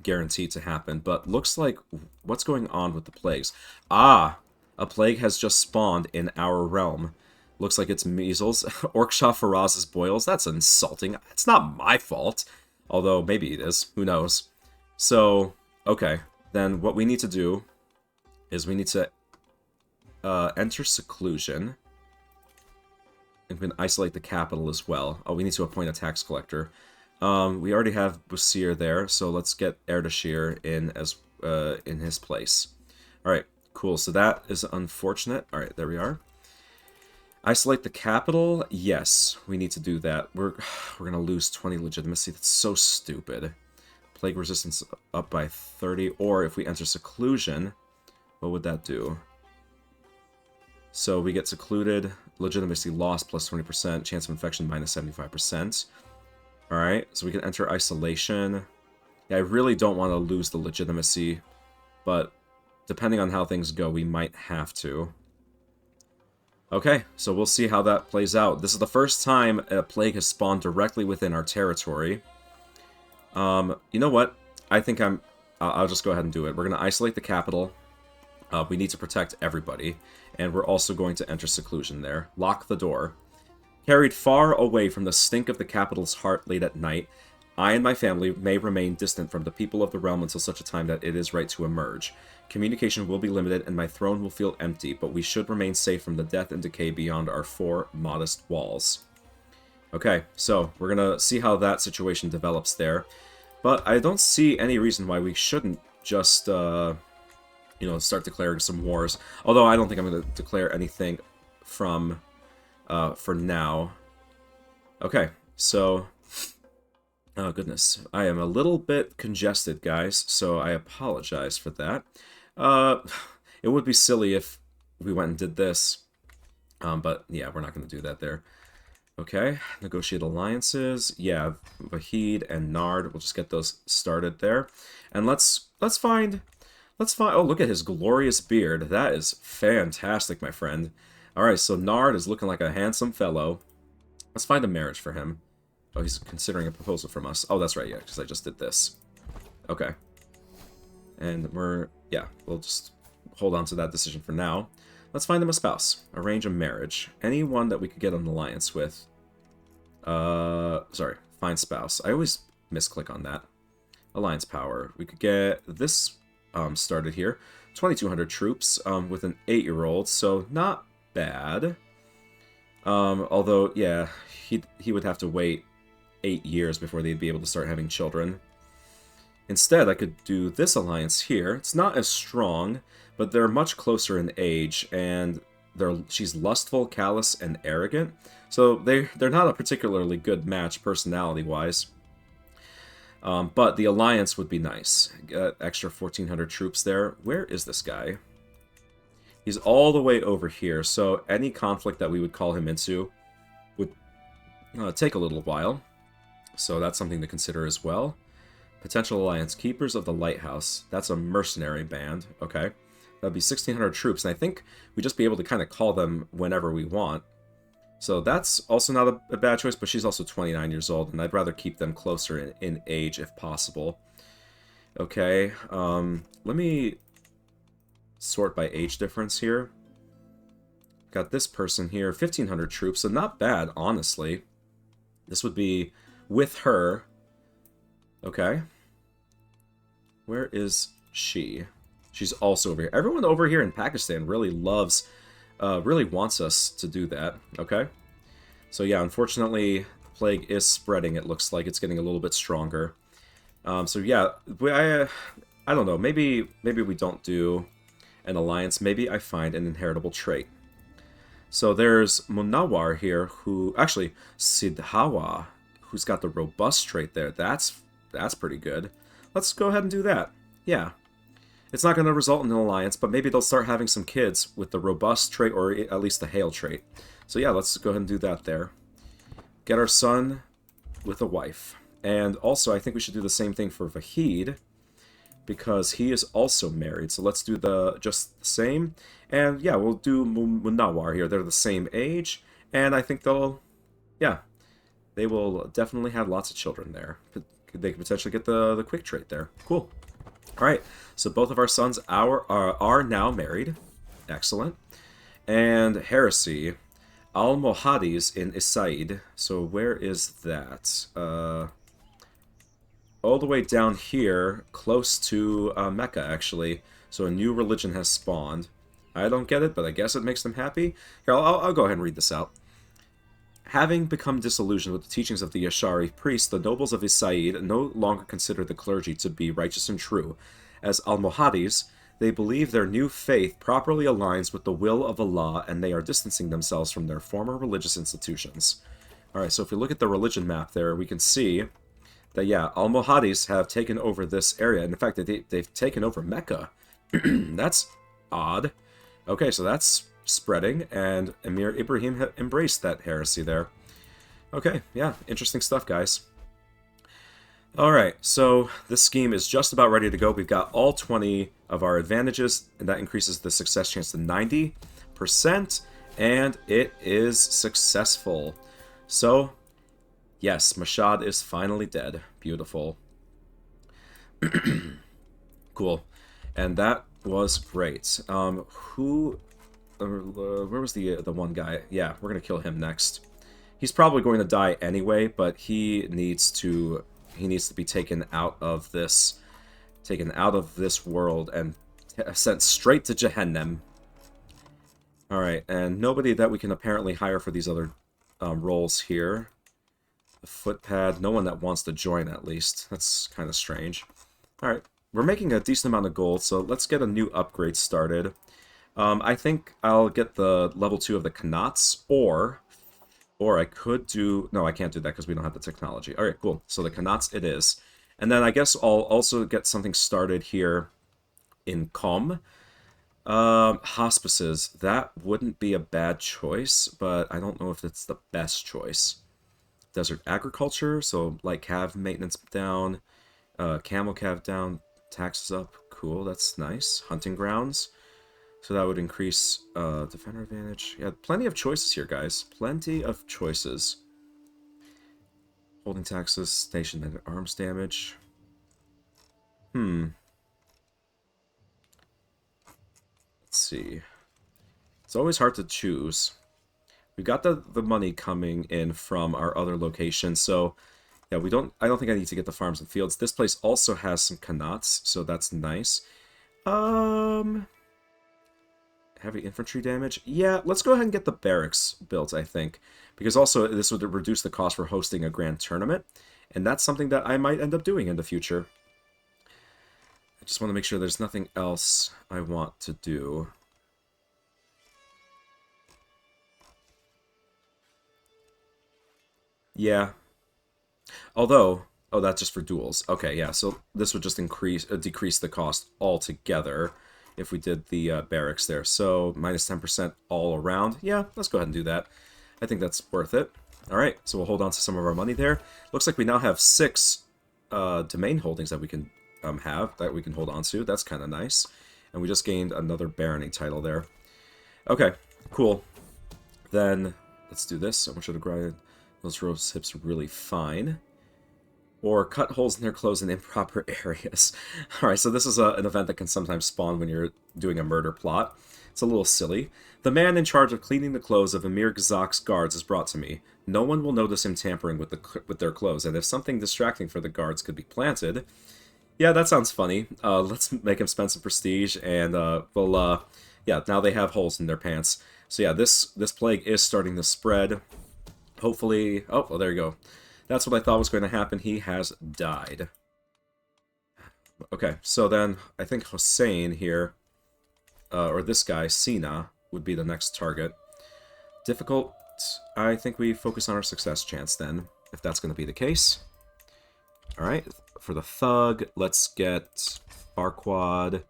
guaranteed to happen. But looks like, what's going on with the plagues? Ah, a plague has just spawned in our realm. Looks like it's measles. Orkshaw Faraz's boils. That's insulting. It's not my fault. Although, maybe it is. Who knows? So, okay. Then what we need to do is we need to enter seclusion. And we can isolate the capital as well. Oh, we need to appoint a tax collector. We already have Busir there, so let's get Erdashir in as in his place. Alright, cool. So that is unfortunate. Alright, there we are. Isolate the capital? Yes, we need to do that. We're gonna lose 20 legitimacy. That's so stupid. Plague resistance up by 30. Or if we enter seclusion, what would that do? So we get secluded, legitimacy lost plus 20%, chance of infection minus 75%. Alright, so we can enter isolation. Yeah, I really don't want to lose the legitimacy, but depending on how things go, we might have to. Okay, so we'll see how that plays out. This is the first time a plague has spawned directly within our territory. You know what? I think I'll just go ahead and do it. We're going to isolate the capital. We need to protect everybody. And we're also going to enter seclusion there. Lock the door. Carried far away from the stink of the capital's heart late at night, I and my family may remain distant from the people of the realm until such a time that it is right to emerge. Communication will be limited and my throne will feel empty, but we should remain safe from the death and decay beyond our 4 modest walls. Okay, so we're gonna see how that situation develops there. But I don't see any reason why we shouldn't just, you know, start declaring some wars. Although I don't think I'm going to declare anything from, for now. Okay, so, oh goodness, I am a little bit congested, guys, so I apologize for that. It would be silly if we went and did this, but yeah, we're not going to do that there. Okay, negotiate alliances. Yeah, Vahid and Nard. We'll just get those started there, and let's find. Oh, look at his glorious beard. That is fantastic, my friend. All right, so Nard is looking like a handsome fellow. Let's find a marriage for him. Oh, he's considering a proposal from us. Oh, that's right, yeah, because I just did this. Okay, and we'll just hold on to that decision for now. Let's find him a spouse. Arrange a marriage. Anyone that we could get an alliance with. Sorry. Find spouse. I always misclick on that. Alliance power. We could get this started here. 2,200 troops with an 8-year-old, so not bad. Although, yeah, he would have to wait 8 years before they'd be able to start having children. Instead, I could do this alliance here. It's not as strong, but they're much closer in age, and she's lustful, callous, and arrogant. So they're not a particularly good match personality-wise. But the alliance would be nice. Got extra 1,400 troops there. Where is this guy? He's all the way over here, so any conflict that we would call him into would take a little while. So that's something to consider as well. Potential alliance. Keepers of the Lighthouse. That's a mercenary band. Okay. That'd be 1,600 troops, and I think we'd just be able to kind of call them whenever we want. So that's also not a bad choice, but she's also 29 years old, and I'd rather keep them closer in age if possible. Okay, let me sort by age difference here. Got this person here, 1,500 troops, so not bad, honestly. This would be with her. Okay. Where is she? She's also over here. Everyone over here in Pakistan really loves, really wants us to do that. Okay. So yeah, unfortunately, plague is spreading. It looks like it's getting a little bit stronger. So yeah, I don't know. Maybe we don't do an alliance. Maybe I find an inheritable trait. So there's Munawar here, who actually Sidhawa, who's got the robust trait there. That's pretty good. Let's go ahead and do that. Yeah. It's not going to result in an alliance, but maybe they'll start having some kids with the robust trait, or at least the hail trait. So yeah, let's go ahead and do that there. Get our son with a wife. And also, I think we should do the same thing for Vahid, because he is also married. So let's do just the same. And yeah, we'll do Munawar here. They're the same age, and I think they will definitely have lots of children there. They could potentially get the quick trait there. Cool. All right, so both of our sons are now married. Excellent. And heresy, al-Mohadis in Isaid. So where is that? All the way down here, close to Mecca, actually. So a new religion has spawned. I don't get it, but I guess it makes them happy. Here, I'll go ahead and read this out. Having become disillusioned with the teachings of the Yashari priests, the nobles of Isaid no longer consider the clergy to be righteous and true. As al-Mohadis, they believe their new faith properly aligns with the will of Allah, and they are distancing themselves from their former religious institutions. Alright, so if we look at the religion map there, we can see that, yeah, al-Mohadis have taken over this area. And in fact, they've taken over Mecca. That's odd. Okay, so that's spreading, and Emir Ibrahim embraced that heresy there. Okay, yeah, interesting stuff, guys. Alright, so this scheme is just about ready to go. We've got all 20 of our advantages, and that increases the success chance to 90%, and it is successful. So, yes, Mashad is finally dead. Beautiful. Cool. And that was great. Where was the one guy? Yeah, we're gonna kill him next. He's probably going to die anyway, but he needs to be taken out of this world and sent straight to Jahannam. All right, and nobody that we can apparently hire for these other roles here. The footpad, no one that wants to join, at least. That's kind of strange. All right, we're making a decent amount of gold, so let's get a new upgrade started. I think I'll get the level 2 of the Kanats, or I could do... No, I can't do that because we don't have the technology. Alright, cool. So the Kanats it is. And then I guess I'll also get something started here in Qom. Hospices. That wouldn't be a bad choice, but I don't know if it's the best choice. Desert agriculture, so light cav maintenance down, camel cav down, taxes up. Cool, that's nice. Hunting grounds. So that would increase defender advantage. Yeah, plenty of choices here, guys. Plenty of choices. Holding taxes, station and arms damage. Let's see. It's always hard to choose. We've got the money coming in from our other location, so yeah, I don't think I need to get the farms and fields. This place also has some Kanats, so that's nice. Heavy infantry damage? Yeah, let's go ahead and get the barracks built, I think. Because also, this would reduce the cost for hosting a grand tournament. And that's something that I might end up doing in the future. I just want to make sure there's nothing else I want to do. Yeah. Although... Oh, that's just for duels. Okay, yeah, so this would just decrease the cost altogether if we did the barracks there. So, minus 10% all around. Yeah, let's go ahead and do that. I think that's worth it. Alright, so we'll hold on to some of our money there. Looks like we now have 6 domain holdings that we can hold on to. That's kind of nice. And we just gained another barony title there. Okay, cool. Then, let's do this. I want you to grind those rose hips really fine. Or cut holes in their clothes in improper areas. Alright, so this is an event that can sometimes spawn when you're doing a murder plot. It's a little silly. The man in charge of cleaning the clothes of Emir Gazak's guards is brought to me. No one will notice him tampering with their clothes, and if something distracting for the guards could be planted... Yeah, that sounds funny. Let's make him spend some prestige, and yeah, now they have holes in their pants. So yeah, this plague is starting to spread. Hopefully... Oh, well, there you go. That's what I thought was going to happen. He has died. Okay, so then I think Hossein here, or this guy, Sina, would be the next target. Difficult. I think we focus on our success chance then, if that's going to be the case. Alright, for the thug, let's get Farquad,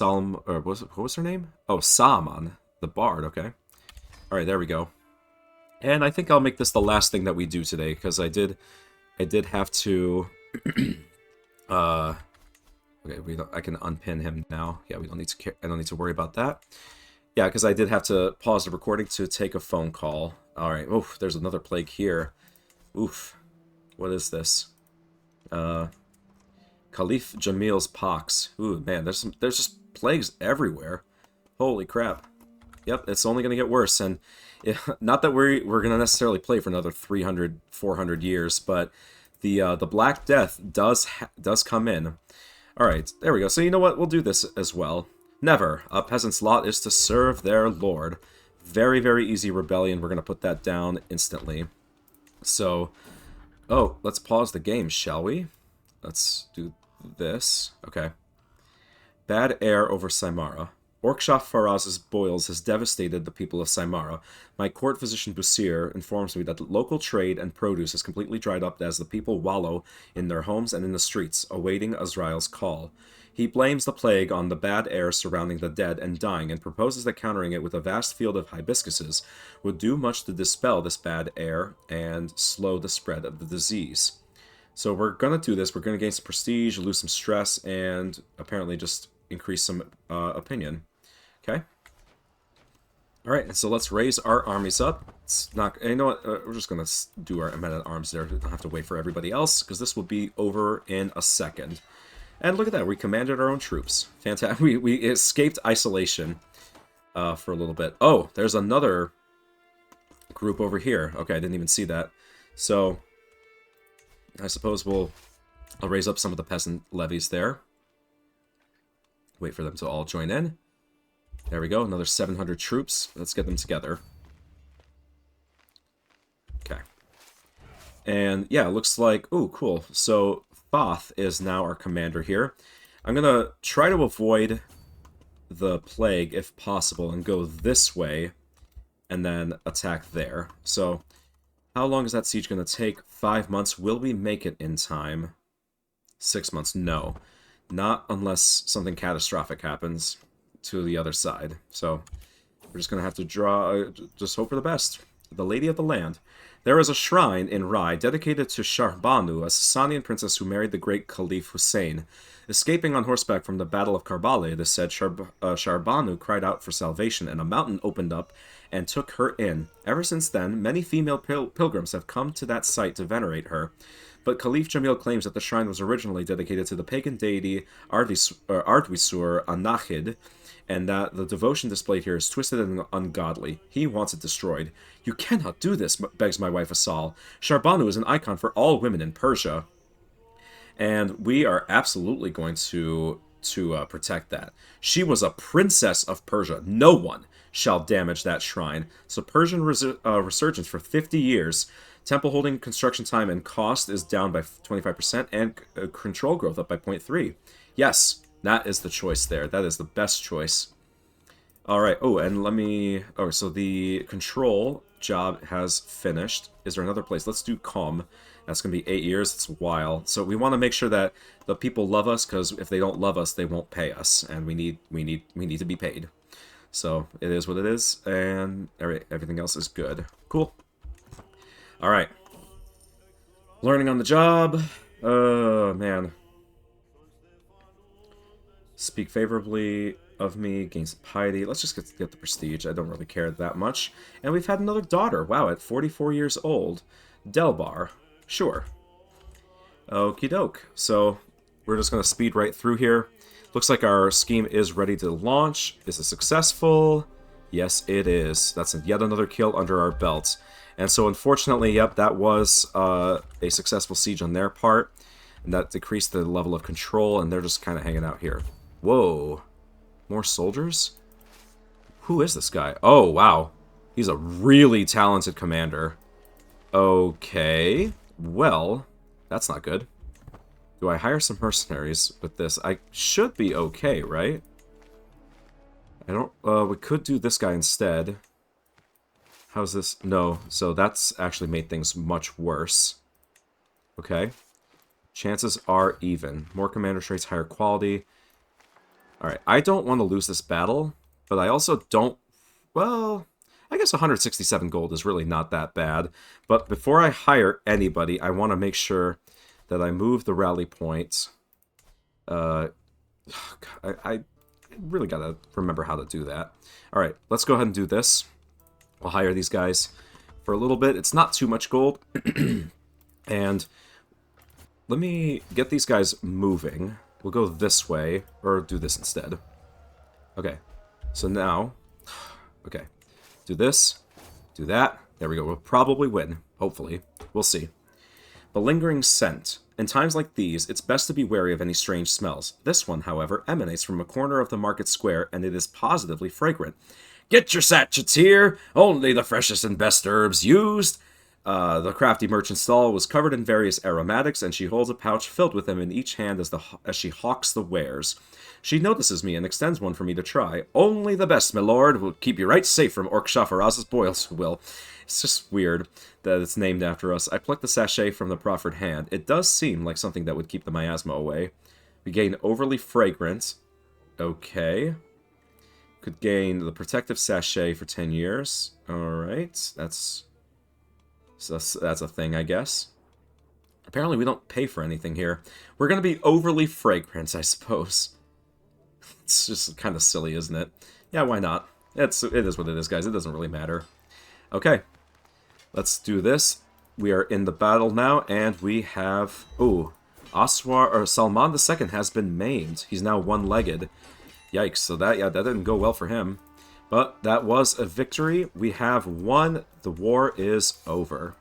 or what was her name? Oh, Saman, the bard, okay. Alright, there we go. And I think I'll make this the last thing that we do today, because I did have to... okay, I can unpin him now. Yeah, I don't need to worry about that. Yeah, because I did have to pause the recording to take a phone call. Alright, oof, there's another plague here. Oof. What is this? Caliph Jamil's pox. Ooh, man, there's just plagues everywhere. Holy crap. Yep, it's only going to get worse, and not that we're going to necessarily play for another 300, 400 years, but the Black Death does come in. Alright, there we go. So you know what? We'll do this as well. Never. A peasant's lot is to serve their lord. Very, very easy rebellion. We're going to put that down instantly. So, oh, let's pause the game, shall we? Let's do this. Okay. Bad air over Saimara. Orkshah Faraz's boils has devastated the people of Saimara. My court physician Busir informs me that the local trade and produce is completely dried up as the people wallow in their homes and in the streets, awaiting Azrael's call. He blames the plague on the bad air surrounding the dead and dying, and proposes that countering it with a vast field of hibiscuses would do much to dispel this bad air and slow the spread of the disease. So we're going to do this. We're going to gain some prestige, lose some stress, and apparently just increase some opinion. Okay? Alright, so let's raise our armies up. It's not... You know what? We're just going to do our men-at-arms there. We don't have to wait for everybody else, because this will be over in a second. And look at that, we commanded our own troops. Fantastic. We escaped isolation for a little bit. Oh, there's another group over here. Okay, I didn't even see that. So, I suppose I'll raise up some of the peasant levies there. Wait for them to all join in. There we go, another 700 troops. Let's get them together. Okay. And yeah, it looks like... Ooh, cool. So, Thoth is now our commander here. I'm going to try to avoid the plague if possible and go this way and then attack there. So, how long is that siege going to take? 5 months. Will we make it in time? 6 months. No. Not unless something catastrophic happens to the other side. So, we're just going to have to just hope for the best. The Lady of the Land. There is a shrine in Rai dedicated to Shahrbanu, a Sassanian princess who married the great Caliph Hussein. Escaping on horseback from the Battle of Karbala, it is said Shahrbanu cried out for salvation, and a mountain opened up and took her in. Ever since then, many female pilgrims have come to that site to venerate her. But Caliph Jamil claims that the shrine was originally dedicated to the pagan deity Ardwisur Anahid, and that the devotion displayed here is twisted and ungodly. He wants it destroyed. You cannot do this, begs my wife Asal. Shahrbanu is an icon for all women in Persia. And we are absolutely going to protect that. She was a princess of Persia. No one shall damage that shrine. So Persian resurgence for 50 years. Temple holding construction time and cost is down by 25%, and control growth up by 0.3. Yes, that is the choice there. That is the best choice. Alright, oh, and let me... Oh, so the control job has finished. Is there another place? Let's do Com. That's going to be 8 years. It's a while. So we want to make sure that the people love us, because if they don't love us, they won't pay us. And we need to be paid. So it is what it is, and everything else is good. Cool. Alright. Learning on the job. Oh, man. Speak favorably of me, gain some piety. Let's just get the prestige. I don't really care that much. And we've had another daughter. Wow, at 44 years old. Delbar. Sure. Okie doke. So, we're just going to speed right through here. Looks like our scheme is ready to launch. Is it successful? Yes, it is. That's yet another kill under our belt. And so, unfortunately, yep, that was a successful siege on their part. And that decreased the level of control, and they're just kind of hanging out here. Whoa. More soldiers? Who is this guy? Oh, wow. He's a really talented commander. Okay. Well, that's not good. Do I hire some mercenaries with this? I should be okay, right? I don't... we could do this guy instead. How's this? No. So that's actually made things much worse. Okay. Chances are even. More commander traits, higher quality. Alright, I don't want to lose this battle, but I also don't... Well, I guess 167 gold is really not that bad. But before I hire anybody, I want to make sure that I move the rally point. I really gotta remember how to do that. Alright, let's go ahead and do this. We'll hire these guys for a little bit. It's not too much gold. And let me get these guys moving. We'll go this way, or do this instead. Okay, so now, okay, do this, do that. There we go. We'll probably win, hopefully. We'll see. The lingering scent. In times like these, it's best to be wary of any strange smells. This one, however, emanates from a corner of the market square, and it is positively fragrant. Get your sachets here! Only the freshest and best herbs used! The crafty merchant's stall was covered in various aromatics, and she holds a pouch filled with them in each hand as she hawks the wares. She notices me and extends one for me to try. Only the best, my lord, will keep you right safe from Orc Shafaraz's boils, will. It's just weird that it's named after us. I pluck the sachet from the proffered hand. It does seem like something that would keep the miasma away. We gain overly fragrant. Okay. Could gain the protective sachet for 10 years. Alright, that's a thing, I guess. Apparently we don't pay for anything here. We're going to be overly fragrant, I suppose. It's just kind of silly, isn't it? Yeah, why not? It is what it is, guys. It doesn't really matter. Okay. Let's do this. We are in the battle now, and we have... Ooh. Salman II has been maimed. He's now one-legged. Yikes. So that didn't go well for him. But that was a victory. We have won. The war is over.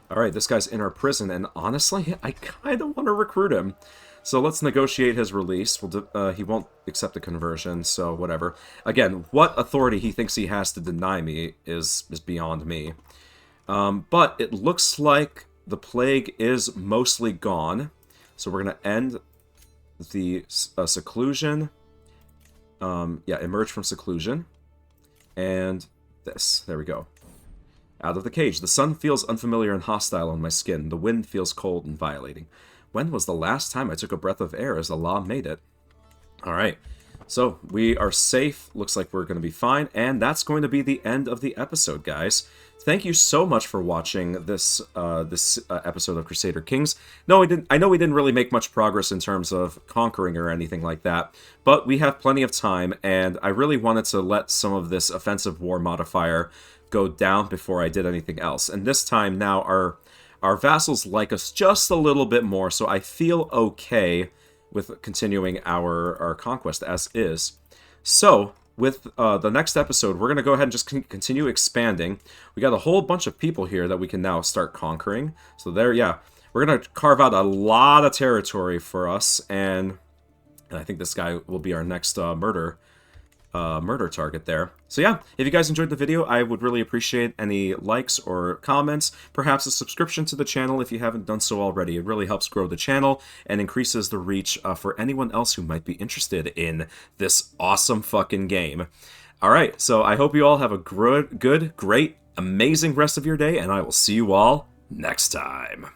Alright, this guy's in our prison, and honestly, I kind of want to recruit him. So let's negotiate his release. He won't accept the conversion, so whatever. Again, what authority he thinks he has to deny me is beyond me. But it looks like the plague is mostly gone. So we're going to end the seclusion. Emerge from seclusion. And this. There we go. Out of the cage. The sun feels unfamiliar and hostile on my skin. The wind feels cold and violating. When was the last time I took a breath of air as Allah made it? Alright. So, we are safe. Looks like we're going to be fine. And that's going to be the end of the episode, guys. Thank you so much for watching this episode of Crusader Kings. No, I know we didn't really make much progress in terms of conquering or anything like that, but we have plenty of time, and I really wanted to let some of this offensive war modifier go down before I did anything else. And this time now, our vassals like us just a little bit more, so I feel okay with continuing our conquest as is. So, with the next episode, we're going to go ahead and just continue expanding. We got a whole bunch of people here that we can now start conquering. So there, yeah, we're going to carve out a lot of territory for us, and I think this guy will be our next murder target there. So yeah, if you guys enjoyed the video, I would really appreciate any likes or comments, perhaps a subscription to the channel if you haven't done so already. It really helps grow the channel and increases the reach for anyone else who might be interested in this awesome fucking game. Alright, so I hope you all have a good, great, amazing rest of your day, and I will see you all next time.